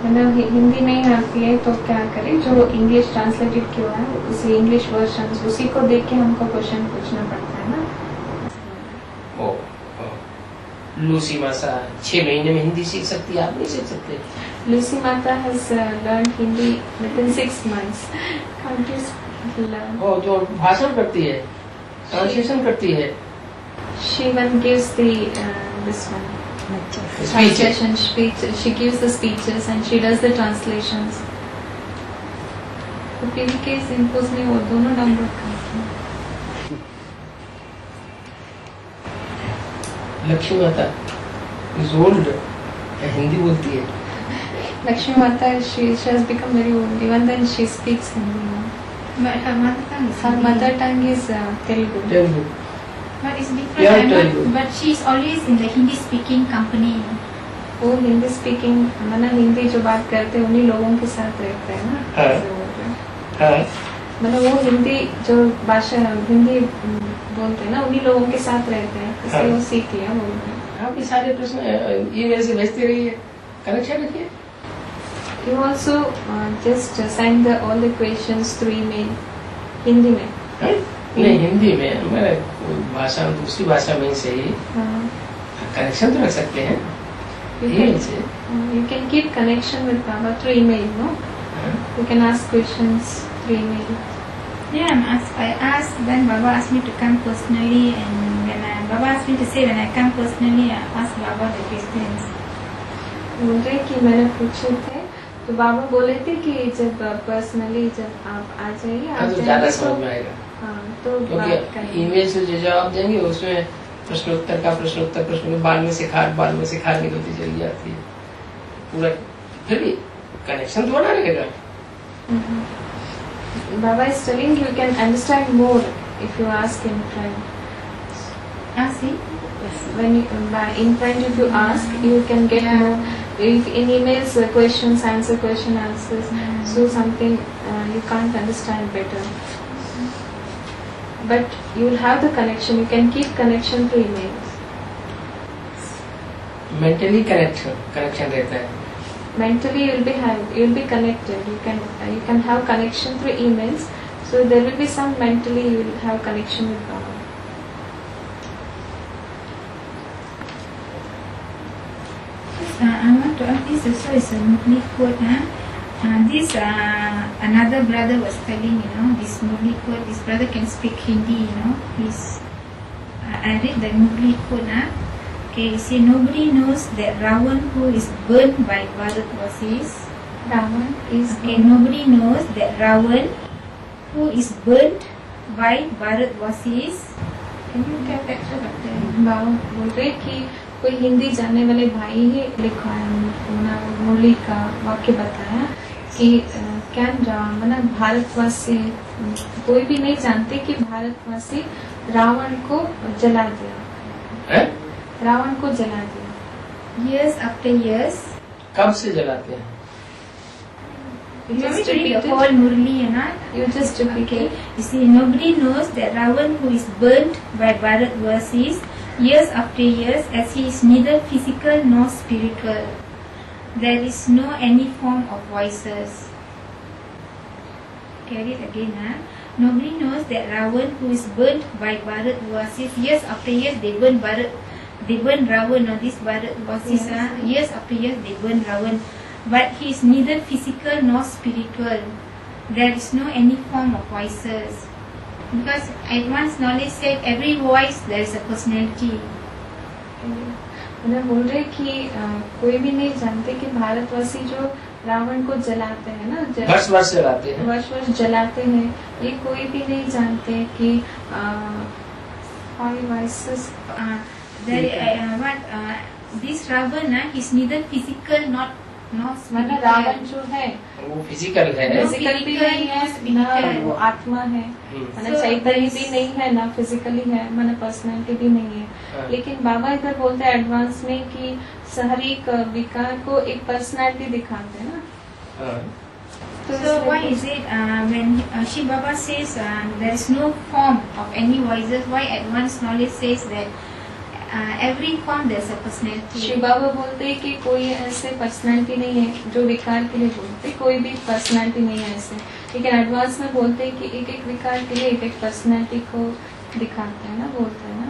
मतलब हिंदी नहीं आती है तो क्या करें, जो English translated किया है उसी इंग्लिश वर्जन उसी को देख के हमको क्वेश्चन पूछना पड़ता है ना। लूसी मासा 6 महीने में हिंदी सीख सकती है, आप नहीं सीख सकते। लूसी माता has learned Hindi within 6 months. Can't you learn? वो जो भाषण करती है, ट्रांसलेशन करती है, She even gives the this one translation speech. She gives the speeches and she does the translations. तो पीवी के सिंपोज में वो दोनों डाउनलोड करते हैं। लक्ष्मी माता इज ओल्ड, हिंदी बोलती है। लक्ष्मी माता she has become very old. Even then she speaks Hindi. But her mother tongue is Her Hindi. mother tongue is Telugu. Telugu. But it's different. Yeah, I'm Telugu. not, but she's always in the Hindi speaking company. वो Hindi speaking मतलब हिंदी जो बात करते हैं उन्हीं लोगों के साथ रहते हैं ना। हाँ। ऐसे बोल रहे हैं। हाँ, मतलब वो हिंदी जो भाषा हिंदी बोलते हैं ना उन्हीं लोगों के साथ रहते हैं, इसलिए वो सीख लिया बोल रहे हैं। आप ये सारे प्रश्न ईमेल से भेजते रहिए, कनेक्शन रखिए। You also just send all the questions through email Hindi में। हाँ? नहीं, हिंदी में मैं भाषा दूसरी भाषा में से ही कनेक्शन तो रख सकते हैं ईमेल से। You can keep connection with Baba through email, no? You can ask questions through email. Yeah, I asked when Baba asked me to come personally, and when Baba asked me to say when I come personally, I asked Baba the questions. बोल रहे कि मैंने पूछे थे तो बाबा बोले थे कि जब पर्सनली जब आप आ जाइए हाँ, तो ज्यादा समझ में आएगा, हाँ तो बात क्योंकि करेंगे। ईमेल से जो जवाब देंगे उसमें प्रश्नोत्तर का प्रश्न बाद में सिखार निकलती चली जाती है पूरा, फिर भी कनेक्शन तो बना रहेगा। Baba is telling you can understand more if you ask in front. See? When you, in front if you ask, you can get more. If in emails, questions, answers. So something you can't understand better. But you will have the connection. You can keep connection through emails. Mentally connection रहता है। Mentally you'll be connected. You can have connection through emails. So there will be some mentally you will have connection with Baba. I want to ask this also is a Murli quote. This another brother was telling, this Murli quote. This brother can speak Hindi, He's I read the Murli quote. Okay, you see, nobody knows that Ravan who is burnt by Bharatvasis. Ravan is Okay, nobody knows that Ravan who is burnt by Bharatvasis. Can you get that बाबा बोल रहे कि कोई हिंदी जानने वाले भाई ही लिखा है मुरली का वाक्य बताया कि क्या रावण भारतवासी कोई भी नहीं जानते कि भारतवासी रावण को जला दिया, रावण को जला दिया। years after years? कब से जलाते हैं? You Just just read repeat the it. whole Murli, You just repeat Okay, it. you see, nobody knows that Ravan who is burnt by Bharatvasis years after years, as he is neither physical nor spiritual. There is no any form of voices. Carry it again. Nobody knows that Ravan who is burnt by Bharatvasis years after years, they burn Ravan, or this Bharatvasis. Yes. Years after years they burn Ravan. But he is neither physical nor spiritual. There is no any form of voices. Because advanced knowledge said every voice there is a personality. उन्हें बोल रहे कि कोई भी नहीं जानते कि भारतवासी जो रावण को जलाते हैं ना, वर्ष जलाते हैं, वर्ष जलाते हैं, ये कोई भी नहीं जानते कि five voices. This Ravana is neither physical not मतलब रावण जो है वो फिजिकल है, फिजिकल भी नहीं है ना, वो आत्मा है, मतलब चैतन्य भी नहीं है ना, फिजिकली है, मतलब पर्सनैलिटी भी नहीं है। लेकिन बाबा इधर बोलते हैं एडवांस में कि हर एक विकार को एक पर्सनैलिटी दिखाते हैं ना। So why is it when Shiv Baba says there is no form of any voices, why advanced knowledge says that every form there is a personality? Shiv बाबा बोलते हैं कि कोई ऐसे पर्सनैलिटी नहीं है जो विकार के लिए बोलते, कोई भी पर्सनैलिटी नहीं है ऐसे, लेकिन एडवांस में बोलते हैं कि एक एक विकार के लिए एक एक पर्सनैलिटी को दिखाते हैं ना, बोलते हैं ना।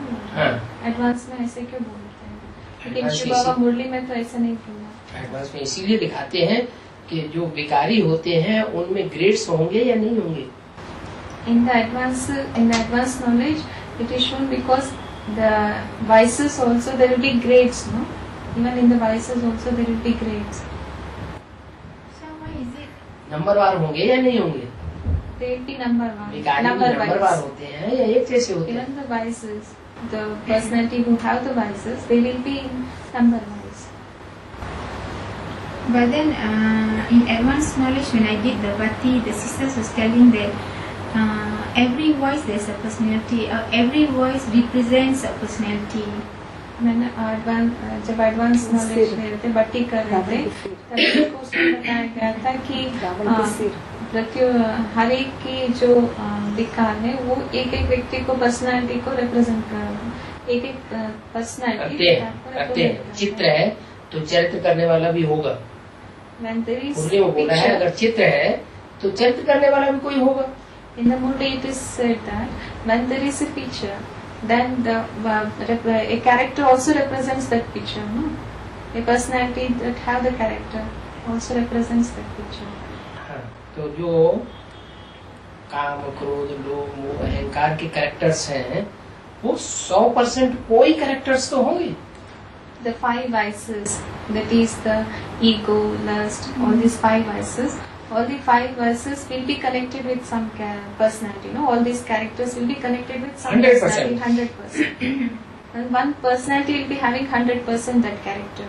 एडवांस में ऐसे क्यों बोलते हैं? लेकिन शिव बाबा मुरली में तो ऐसा नहीं बोला। एडवांस में इसीलिए दिखाते हैं कि जो विकारी होते हैं उनमें ग्रेड्स होंगे या नहीं होंगे। In the advanced knowledge, it is shown because the vices also there will be grades, no? Even in the vices also there will be grades. So why is it? नंबरवार होंगे या नहीं होंगे? They will be number विकारी नंबरवार wise. होते हैं या एक जैसे होते हैं? Even the vices, the personality who have the vices, they will be number wise. But then in advanced knowledge, when I did the Bhati, the sisters was telling that every voice there is a personality, every voice represents a personality. मैंने जब advance knowledge ले रहे थे, बट्टी कर रहे थे, तभी को उसमें बताया गया था कि हर एक की जो विकार है वो एक एक व्यक्ति को पर्सनालिटी को रिप्रेजेंट कर रहा है, एक एक पर्सनालिटी चित्र है तो चरित्र करने वाला भी होगा। मुरली में बोला है अगर चित्र है तो चरित्र करने वाला भी कोई होगा। In the Murli it is said that when there is a picture, then a character also represents that picture, no? A personality that have the character also represents that picture. हाँ, तो जो काम, क्रोध, लोभ, मोह, अहंकार के कैरेक्टर्स हैं वो 100% कोई कैरेक्टर्स तो होंगे। the 5 vices, that is the ego, lust, all these 5 vices. All the 5 vices will be connected with some personality. No, all these characters will be connected with some 100%. personality, 100%. And one personality will be having 100% that character.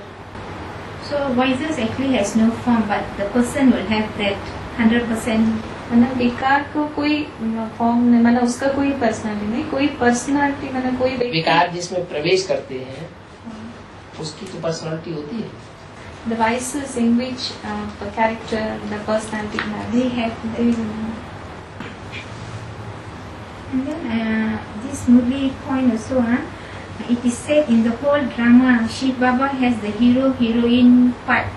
So voices actually has no form, but the person will have that 100%. मतलब विकार को कोई form नहीं, मतलब उसका कोई personality नहीं, कोई पर्सनालिटी मतलब कोई व्यक्ति- विकार जिसमें प्रवेश करते हैं उसकी तो पर्सनालिटी होती है. The vices in which the character, the personality has. They have that. And then this movie point also, it is said in the whole drama, Shiv Baba has the hero heroine part.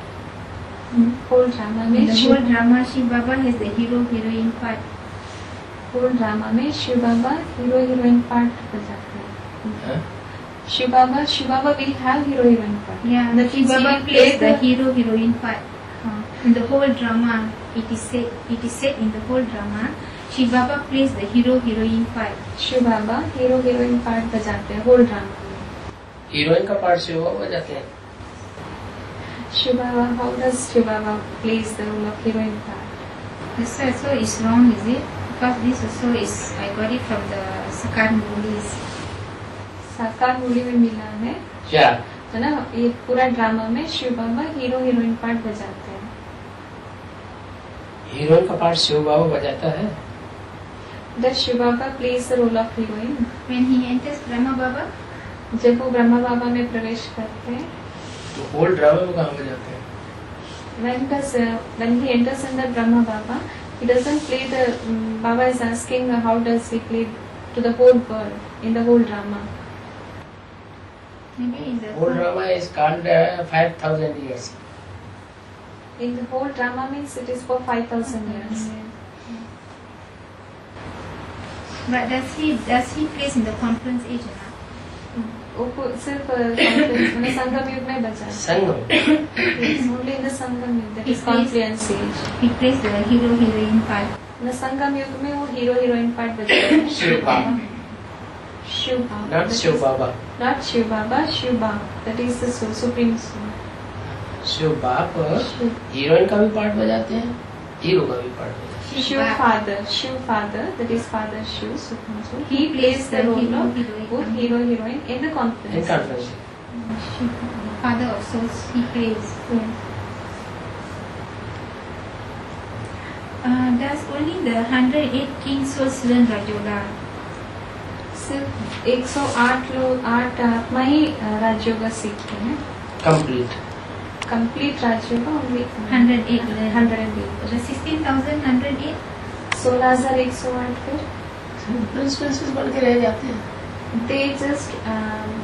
Whole drama In में the whole drama, Shiv Baba has the hero heroine part. whole drama में Shiv Baba hero heroine part बजाते हैं. शिव बाबा will have hero heroine part. Yeah, That Shiv means he Baba will plays play the hero heroine part. In the whole drama, it is said in the whole drama, Shiv Baba plays the hero heroine part. Shiv Baba hero heroine part बजाते हैं whole drama में. Heroine का part से वो बजाते हैं. Shiv Baba, how does Shiv Baba plays the role of heroine part? This also is wrong, is it? Because this also is, I got it from the Sakar movies. साकार movie में मिला है, क्या है ना. ये पूरा ड्रामा में Shiv Baba hero heroine part बजाते हैं. हीरोइन का पार्ट शिव बाबा बजाता है? Does Shiv Baba plays the role of heroine? When he enters Brahma Baba, जब वो ब्रह्मा बाबा में प्रवेश करते हैं, तो होल ड्रामा में कहाँ बजाते हैं? when he enters in the Brahma Baba, he doesn't play the Baba is asking how does he play to the whole world in the whole drama. maybe in the whole drama is called 5000 years. In the whole drama means it is for 5,000 years. But does he plays in the conference age? वो सिर्फ conference मतलब संगम युग में बचा है. संगम. Only in the संगम युग, that is confluence age. He plays the hero heroine part. न संगम युग में वो हीरो हीरोइन पार्ट बजाते हैं. Shiv Baba. Shiv Baba. Not Shiv Baba. Not Shiv Baba, Shiv Baba. That is the supreme soul. Shiv बाप हीरोइन का भी पार्ट बजाते हैं, हीरो का भी पार्ट बजाते हैं. Shiv father, that is Father Shiv, Supreme Soul. He plays the role of both hero heroine in the in conference. Conference. Father of souls, he plays. Does only the 108 king souls learn Rajoga? सिर्फ 108 लोग 8 आत्मा ही राजयोगा सीखते हैं. Complete. Complete Rajyoga only 108 learn. 108. The 16,108? 16,108 फिर princess बन के रह जाते हैं. they just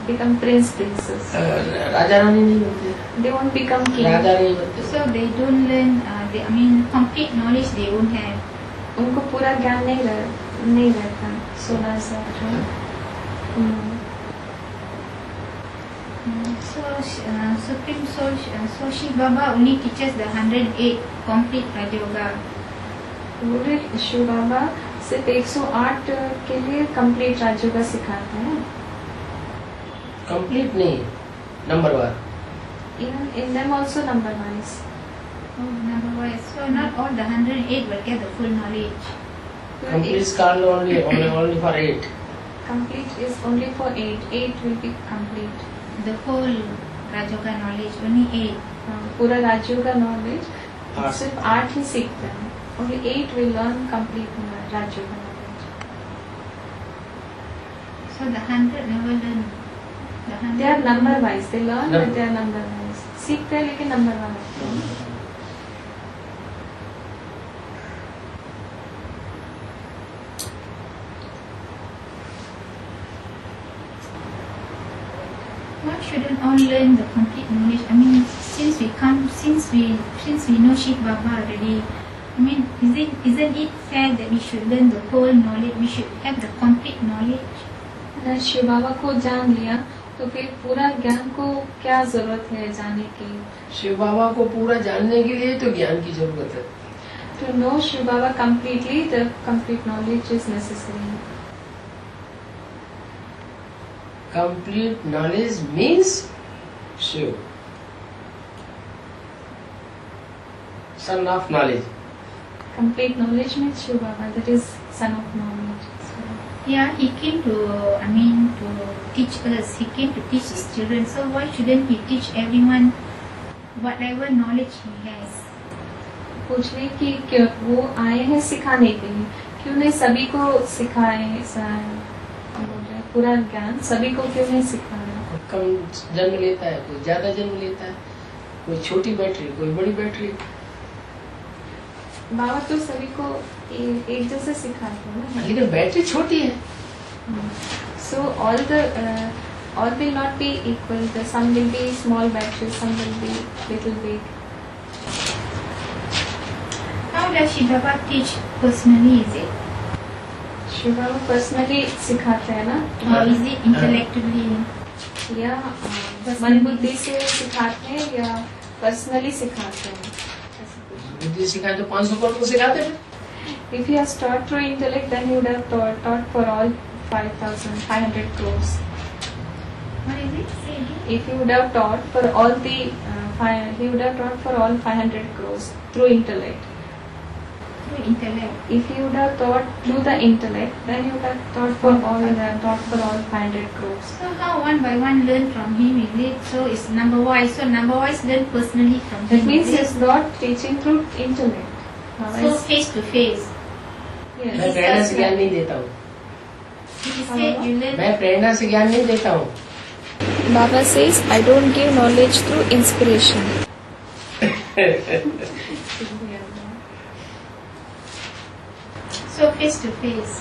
become princesses. Raja Rani नहीं बनते, They won't become king. राजा नहीं बनते. So they don't learn, complete knowledge they won't have. उनको पूरा ज्ञान नहीं रहता. 16,000. So Supreme Soul, so Shiv Baba only teaches the 108 complete Rajoga. पूरे शिव बाबा सिर्फ 108 के लिए कंप्लीट राजयोगा सिखाते हैं. कंप्लीट नहीं, number one. In them also number wise. Oh, number one. So not all the 108 will get the full knowledge. Complete is called only for 8. Complete is only for 8. 8 will be complete. The whole Rajoga knowledge, only 8. पूरा Rajyoga knowledge हाँ. सिर्फ 8 ही सीखते हैं. Only 8 will learn complete Rajyoga knowledge. So the 100 never learn. The 100 They are number wise. They learn No. but they are number wise. सीखते हैं लेकिन number wise. Why shouldn't all learn the complete knowledge? I mean, since we know Shiv Baba already, I mean, isn't it fair that we should learn the whole knowledge? We should have the complete knowledge. अगर शिव बाबा को जान लिया तो फिर पूरा ज्ञान को क्या जरूरत है जाने की. शिव बाबा को पूरा जानने के लिए तो ज्ञान की जरूरत है. To know Shiv Baba completely, the complete knowledge is necessary. Complete knowledge means Shiv, son of knowledge. Complete knowledge means Shiv Baba, that is son of knowledge. So, Yeah, he came to teach us. He came to teach his children. So why shouldn't he teach everyone whatever knowledge he has? पूछ रहे कि क्यों वो आए हैं सिखाने के लिए, क्यों नहीं सभी को सिखाए, पूरा ज्ञान सभी को क्यों नहीं सिखाना. कम जन्म लेता है, कोई ज्यादा जन्म लेता है, कोई छोटी बैटरी, कोई बड़ी बैटरी. बाबा तो सभी को एक जैसे सिखाते हैं ना. लेकिन बैटरी छोटी है. So all will not be equal. Some will be small batteries, some will be little big. How does Shiv Baba teach personally? Is it? Shiv Baba personally सिखाते हैं ना, Or is it intellectually? या मन बुद्धि से सिखाते हैं या पर्सनली सिखाते हैं. बुद्धि सिखाए तो 500 करोड़ को सिखाते हैं. If he has taught through intellect, then he would have taught for all 5,500 crores. What is it? Say again. If he would have taught for all the he would have taught for all 500 crores through intellect. Through intellect. If he would have taught through the intellect, then he would have taught for all 500 crores. So how one by one learn from him? Is it? So it's number wise. So number wise learn personally from That him. means is he it? is not teaching through intellect. So face to face. Yes. मैं प्रेरणा से ज्ञान नहीं देता हूँ. It is said you learn. मैं प्रेरणा से ज्ञान नहीं देता हूँ. Baba says, I don't give knowledge through inspiration. So face to face.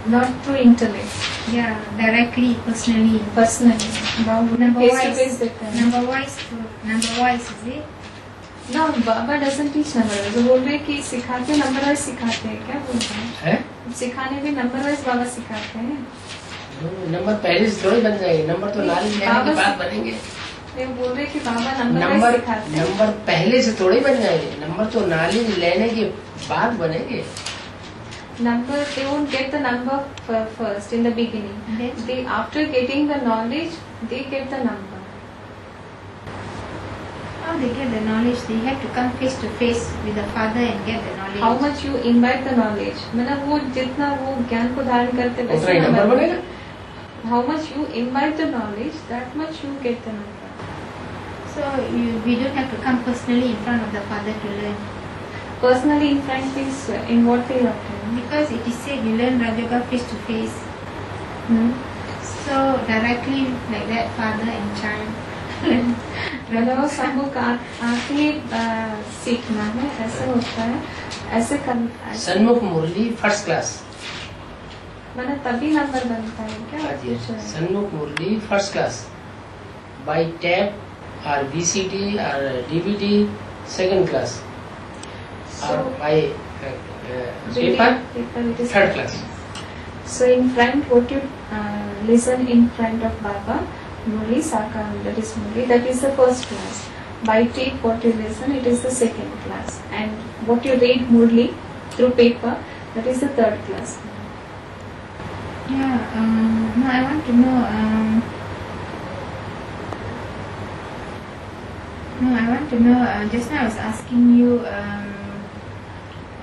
Not through intellect. Yeah, directly, personally. Personally. Number Face to wise. face देते हैं. Number wise is it? No, Baba doesn't teach number wise. वो बोल रहे हैं कि सिखाते number wise सिखाते हैं, क्या बोल रहे हैं? है? सिखाने भी नंबर वाइज बाबा सिखाते हैं. नंबर पहले से थोड़ी बन जाएंगे. नंबर तो नॉलेज लेने के बाद बनेंगे. वो बोल रहे हैं कि बाबा नंबर वाइज नंबर सिखाते हैं. नंबर पहले से थोड़ी बन जाएंगे. नंबर तो नॉलेज लेने के बाद बनेंगे. Number, they won't get the number first in the beginning. Then? They, after getting the knowledge, they get the number. How they get the knowledge? They have to come face to face with the father and get the knowledge. How much you imbibe the knowledge? मतलब वो जितना वो ज्ञान को धारण करते उतना वैसे ही नंबर number बनेगा. How much you imbibe the knowledge, that much you get the number. So we don't have to come personally in front of the father to learn. Personally, in front is in what way of time? Because it is said you learn Rajoga face to face. So directly like that, father and child. मतलब सबको आके सीखना है, ऐसे होता है, ऐसे करना. सन्मुख मुरली फर्स्ट क्लास. मतलब तभी नंबर बनता है क्या? सन्मुख मुरली फर्स्ट क्लास बाय टैप और VCD और DVD सेकंड क्लास और by paper third class. So in front, what you listen in front of Baba, Murli Sakar, that is Murli, that is the first class. By tape, what you listen, it is the second class. And what you read Murli through paper, that is the third class. Yeah. No, I want to know. Just now I was asking you.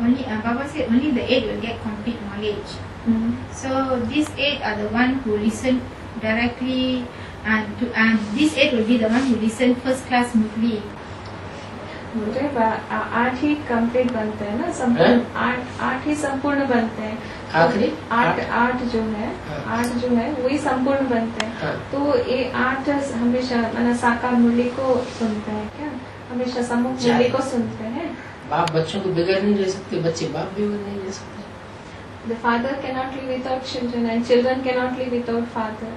Only Baba said only the 8 will get complete knowledge. So these 8 are the one who listen directly, and these 8 will be the one who listen first class Murli. बोल रहे 8 ही complete बनते हैं ना, संपूर्ण 8 ही संपूर्ण बनते हैं. आखिरी 8 जो है वही संपूर्ण बनते हैं. हाँ. तो ये 8 हमेशा मतलब साकार मुरली को सुनते हैं क्या? हमेशा सम्मुख मुरली को सुनते हैं. बाप बच्चों को बिगड़ नहीं ले सकते, बच्चे बाप बिगड़ नहीं ले सकते. The father cannot live without children, and children cannot live without father.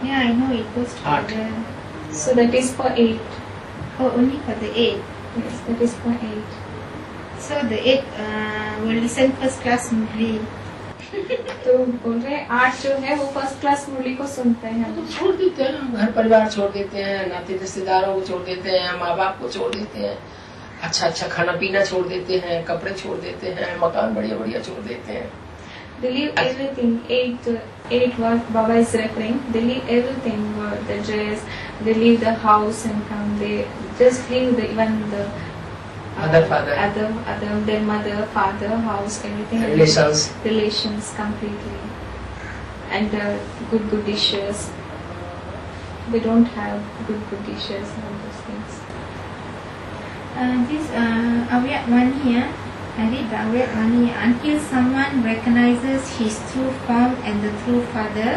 Yeah, I know it goes together. So that is for 8. Oh, only for the 8. Yes, that is for 8. So the 8 will listen first class Murli. तो बोल रहे 8 जो है वो first class मुरली को सुनते हैं. तो छोड़ देते हैं, घर परिवार छोड़ देते हैं, नाते रिश्तेदारों को छोड़ देते हैं, माँ बाप को छोड़ देते हैं, अच्छा खाना पीना छोड़ देते हैं, कपड़े छोड़ देते हैं, मकान बढ़िया छोड़ देते हैं. They leave everything. 8 what Baba is referring. They leave everything. the dress, they leave the house and come. They just leave even the Mother, father. other their mother, father, house, everything. Relations completely, and good dishes. They don't have good dishes and all those things. This Avyat Vani, I read the Avyat Vani, until someone recognizes his true form and the true father,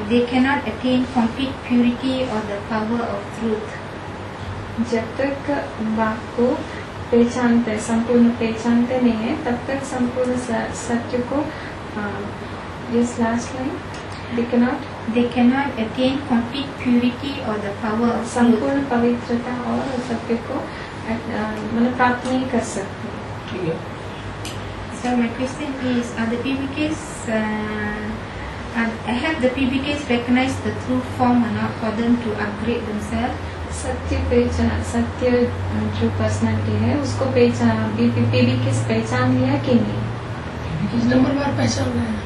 they cannot attain complete purity or the power of truth. जब तक बाप को पहचानते संपूर्ण पहचानते नहीं है तब तक संपूर्ण सत्य को this last line they cannot attain complete purity or the power of संपूर्ण पवित्रता और सत्य को मतलब प्राप्त नहीं कर सकते. So my question is, are the PBKs have the PBKs recognized the true form or not for them to upgrade themselves? सत्य पहचान सत्य जो पर्सनालिटी है उसको पहचान PBKs पहचान लिया कि नहीं? नंबरवार पहचान रहे हैं,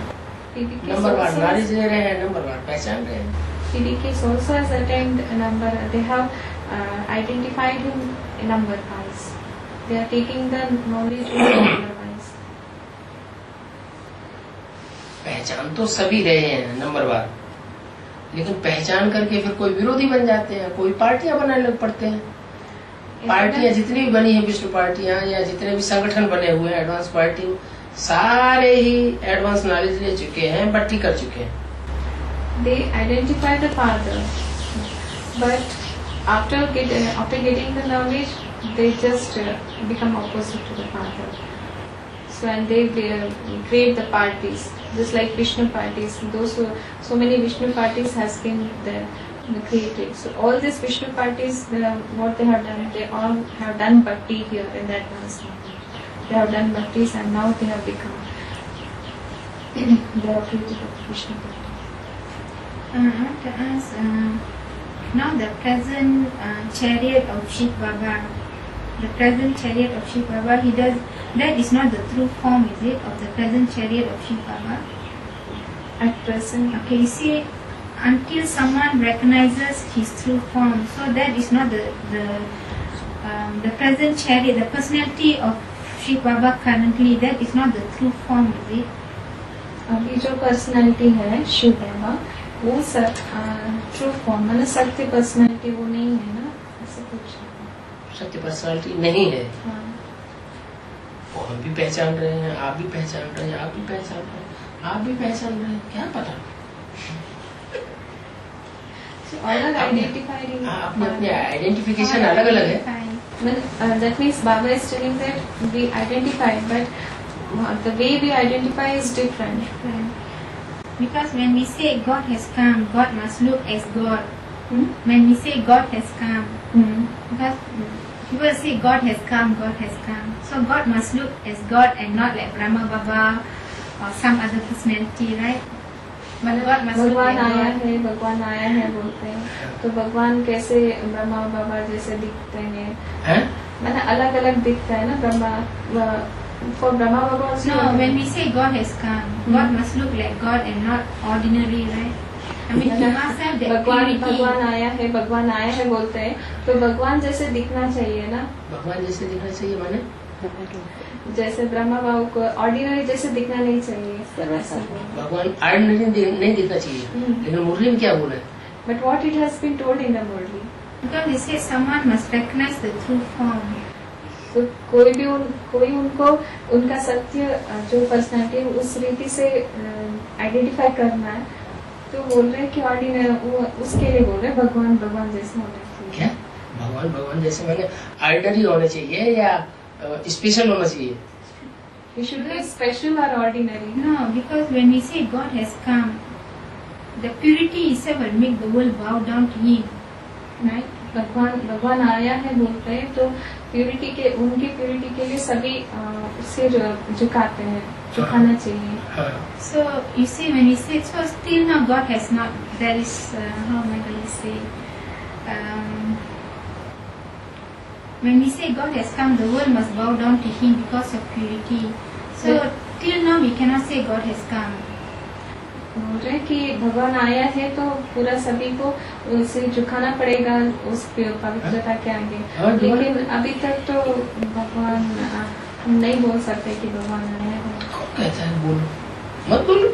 नंबरवार नॉलेज ले रहे हैं, नंबरवार पहचान रहे हैं. PBKs also has attained a number. They have identified him number wise. They are taking the knowledge number wise. पहचान तो सभी रहे हैं नंबरवार, लेकिन पहचान करके फिर कोई विरोधी बन जाते हैं, कोई पार्टियां बनाने लग पड़ते हैं. पार्टियां जितनी भी बनी है, विष्णु पार्टियां या जितने भी संगठन बने हुए हैं एडवांस पार्टी, सारे ही एडवांस नॉलेज ले चुके हैं, बट्टी कर चुके हैं. They identify the father, but after getting the knowledge, they just become opposite to the father. So and they create the parties, just like Vishnu parties. So many Vishnu parties has been created. So all these Vishnu parties, what they have done, they all have done bhakti here in that advanced knowledge. They have done bhaktis and now they have become they have created Vishnu party. I want to ask, now the present chariot of Shiv Baba, that is not the true form, is it, of the present chariot of Shiv Baba? At present, okay, you see, until someone recognizes his true form, so that is not the present chariot, the personality of Shiv Baba currently, that is not the true form, is it? अभी जो personality है शिव बाबा, वो true form मतलब सत्य personality वो नहीं है ना, ऐसे कुछ सत्य पर्सनालिटी नहीं है. हाँ. वो हम भी पहचान रहे हैं, आप भी पहचान रहे हैं, आप भी पहचान रहे हैं, आप भी पहचान रहे हैं, क्या पता. अपने अपने आइडेंटिफिकेशन अलग अलग है. That means Baba is telling that we identify, but the way we identify is different. Because when we say God has come, God must look as God. When we say God has come, because people say God has come, so God must look as God and not like Brahma Baba or some other personality, right? But God must look like God. भगवान आया है बोलते हैं, तो भगवान कैसे ब्रह्मा बाबा जैसे दिखते हैं? मतलब अलग अलग दिखता है ना Brahma. For Brahma Baba also. No, when we say God has come, God must look like God and not ordinary, right? I mean, he must have that purity. भगवान आया है बोलते हैं, तो भगवान जैसे दिखना चाहिए ना. भगवान जैसे दिखना चाहिए माने? जैसे ब्रह्मा बाबू को ऑर्डिनरी जैसे दिखना नहीं चाहिए. भगवान ऑर्डिनरी नहीं दिखना चाहिए, लेकिन मुरली में क्या बोला है? But what it has been told in the Murli. Because it says someone must recognize the true form. तो कोई उनको उनका सत्य जो पर्सनालिटी है उस रीति से आइडेंटिफाई करना है, तो बोल रहे हैं कि ऑर्डिनरी उसके लिए बोल रहे हैं भगवान जैसे होना चाहिए. क्या भगवान जैसे माने ऑर्डिनरी होना चाहिए या स्पेशल होना चाहिए? We should be special or ordinary. No, because when we say God has come, the purity itself will make the world bow down to Him, right? भगवान आया है बोलते हैं, तो उनकी प्यूरिटी के लिए सभी सिर झुकाते हैं, झुकाना चाहिए. So you see, when we say, so still now God has not, there is how am I going to say, when we say God has come, the world must bow down to Him because of purity. So till now we cannot say God has come. बोल रहे हैं कि भगवान आया है तो पूरा सभी को उसे झुकाना पड़ेगा उस पवित्रता के आगे। हाँ, लेकिन अभी तक तो भगवान हम नहीं बोल सकते कि भगवान आया है। कौन कहता है बोलो, मत बोलो।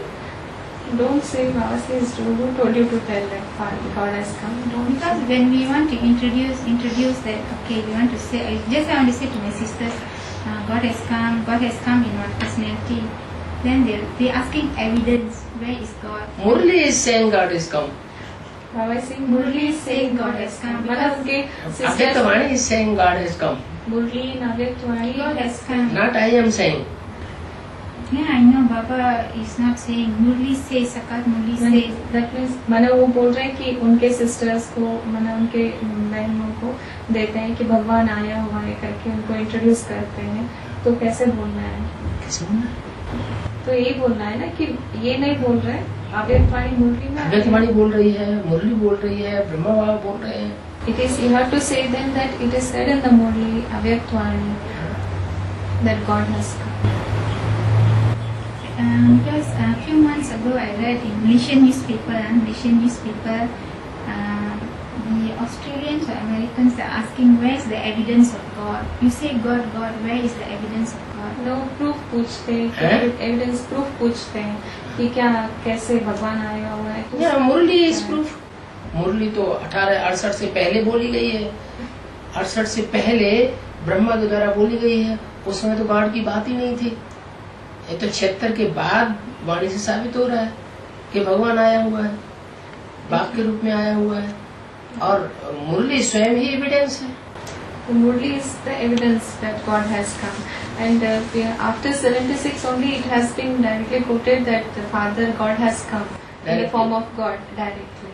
Don't say Baba says who told you to tell that God has come? Don't Because when we want to introduce that, okay, we want to say, I want to say to my sisters, God has come in one personality. Then they asking evidence, where is God? Murli is saying God is come. Baba is saying Murli is saying God has come. मतलब उनके Avyaktvani is saying God has come. Murli and Avyaktvani God has come. Not I am saying. Yeah, I know Baba is not saying. Murli says, Sakat Murli says. That means माना वो बोल रहे हैं कि उनके sisters को माना उनके बहनों को देते हैं कि भगवान आया हुआ है करके उनको इंट्रोड्यूस करते हैं। तो कैसे बोलना है? कैसे बोलना है? तो यही बोलना है ना कि ये नहीं बोल रहे अव्यक्तवाणी मुरली में। अव्यक्तवाणी बोल रही है, मुरली बोल रही है, ब्रह्मा बाबा बोल रहे हैं। It is you have to say then that it is said in the Murli Avyaktvani that God has come. Because a few months ago I read in Malaysian newspaper, the Australians or Americans are asking where is the evidence of God. You say God, where is the evidence of God? No proof पूछते हैं, evidence proof पूछते हैं कि क्या कैसे भगवान आया हुआ है। Yeah, Murali is proof. मुरली तो 1868 से पहले बोली गई है। 68 से पहले ब्रह्मा के द्वारा बोली गई है। उस समय तो गॉड की बात ही नहीं थी। ये तो 76 के बाद वाणी से साबित हो रहा है कि भगवान आया हुआ है, बाप के रूप में आया हुआ है, और मुरली स्वयं ही एविडेंस है। Murli is the evidence that God has come, and after 76 only it has been directly quoted that the Father God has come in the form of God directly.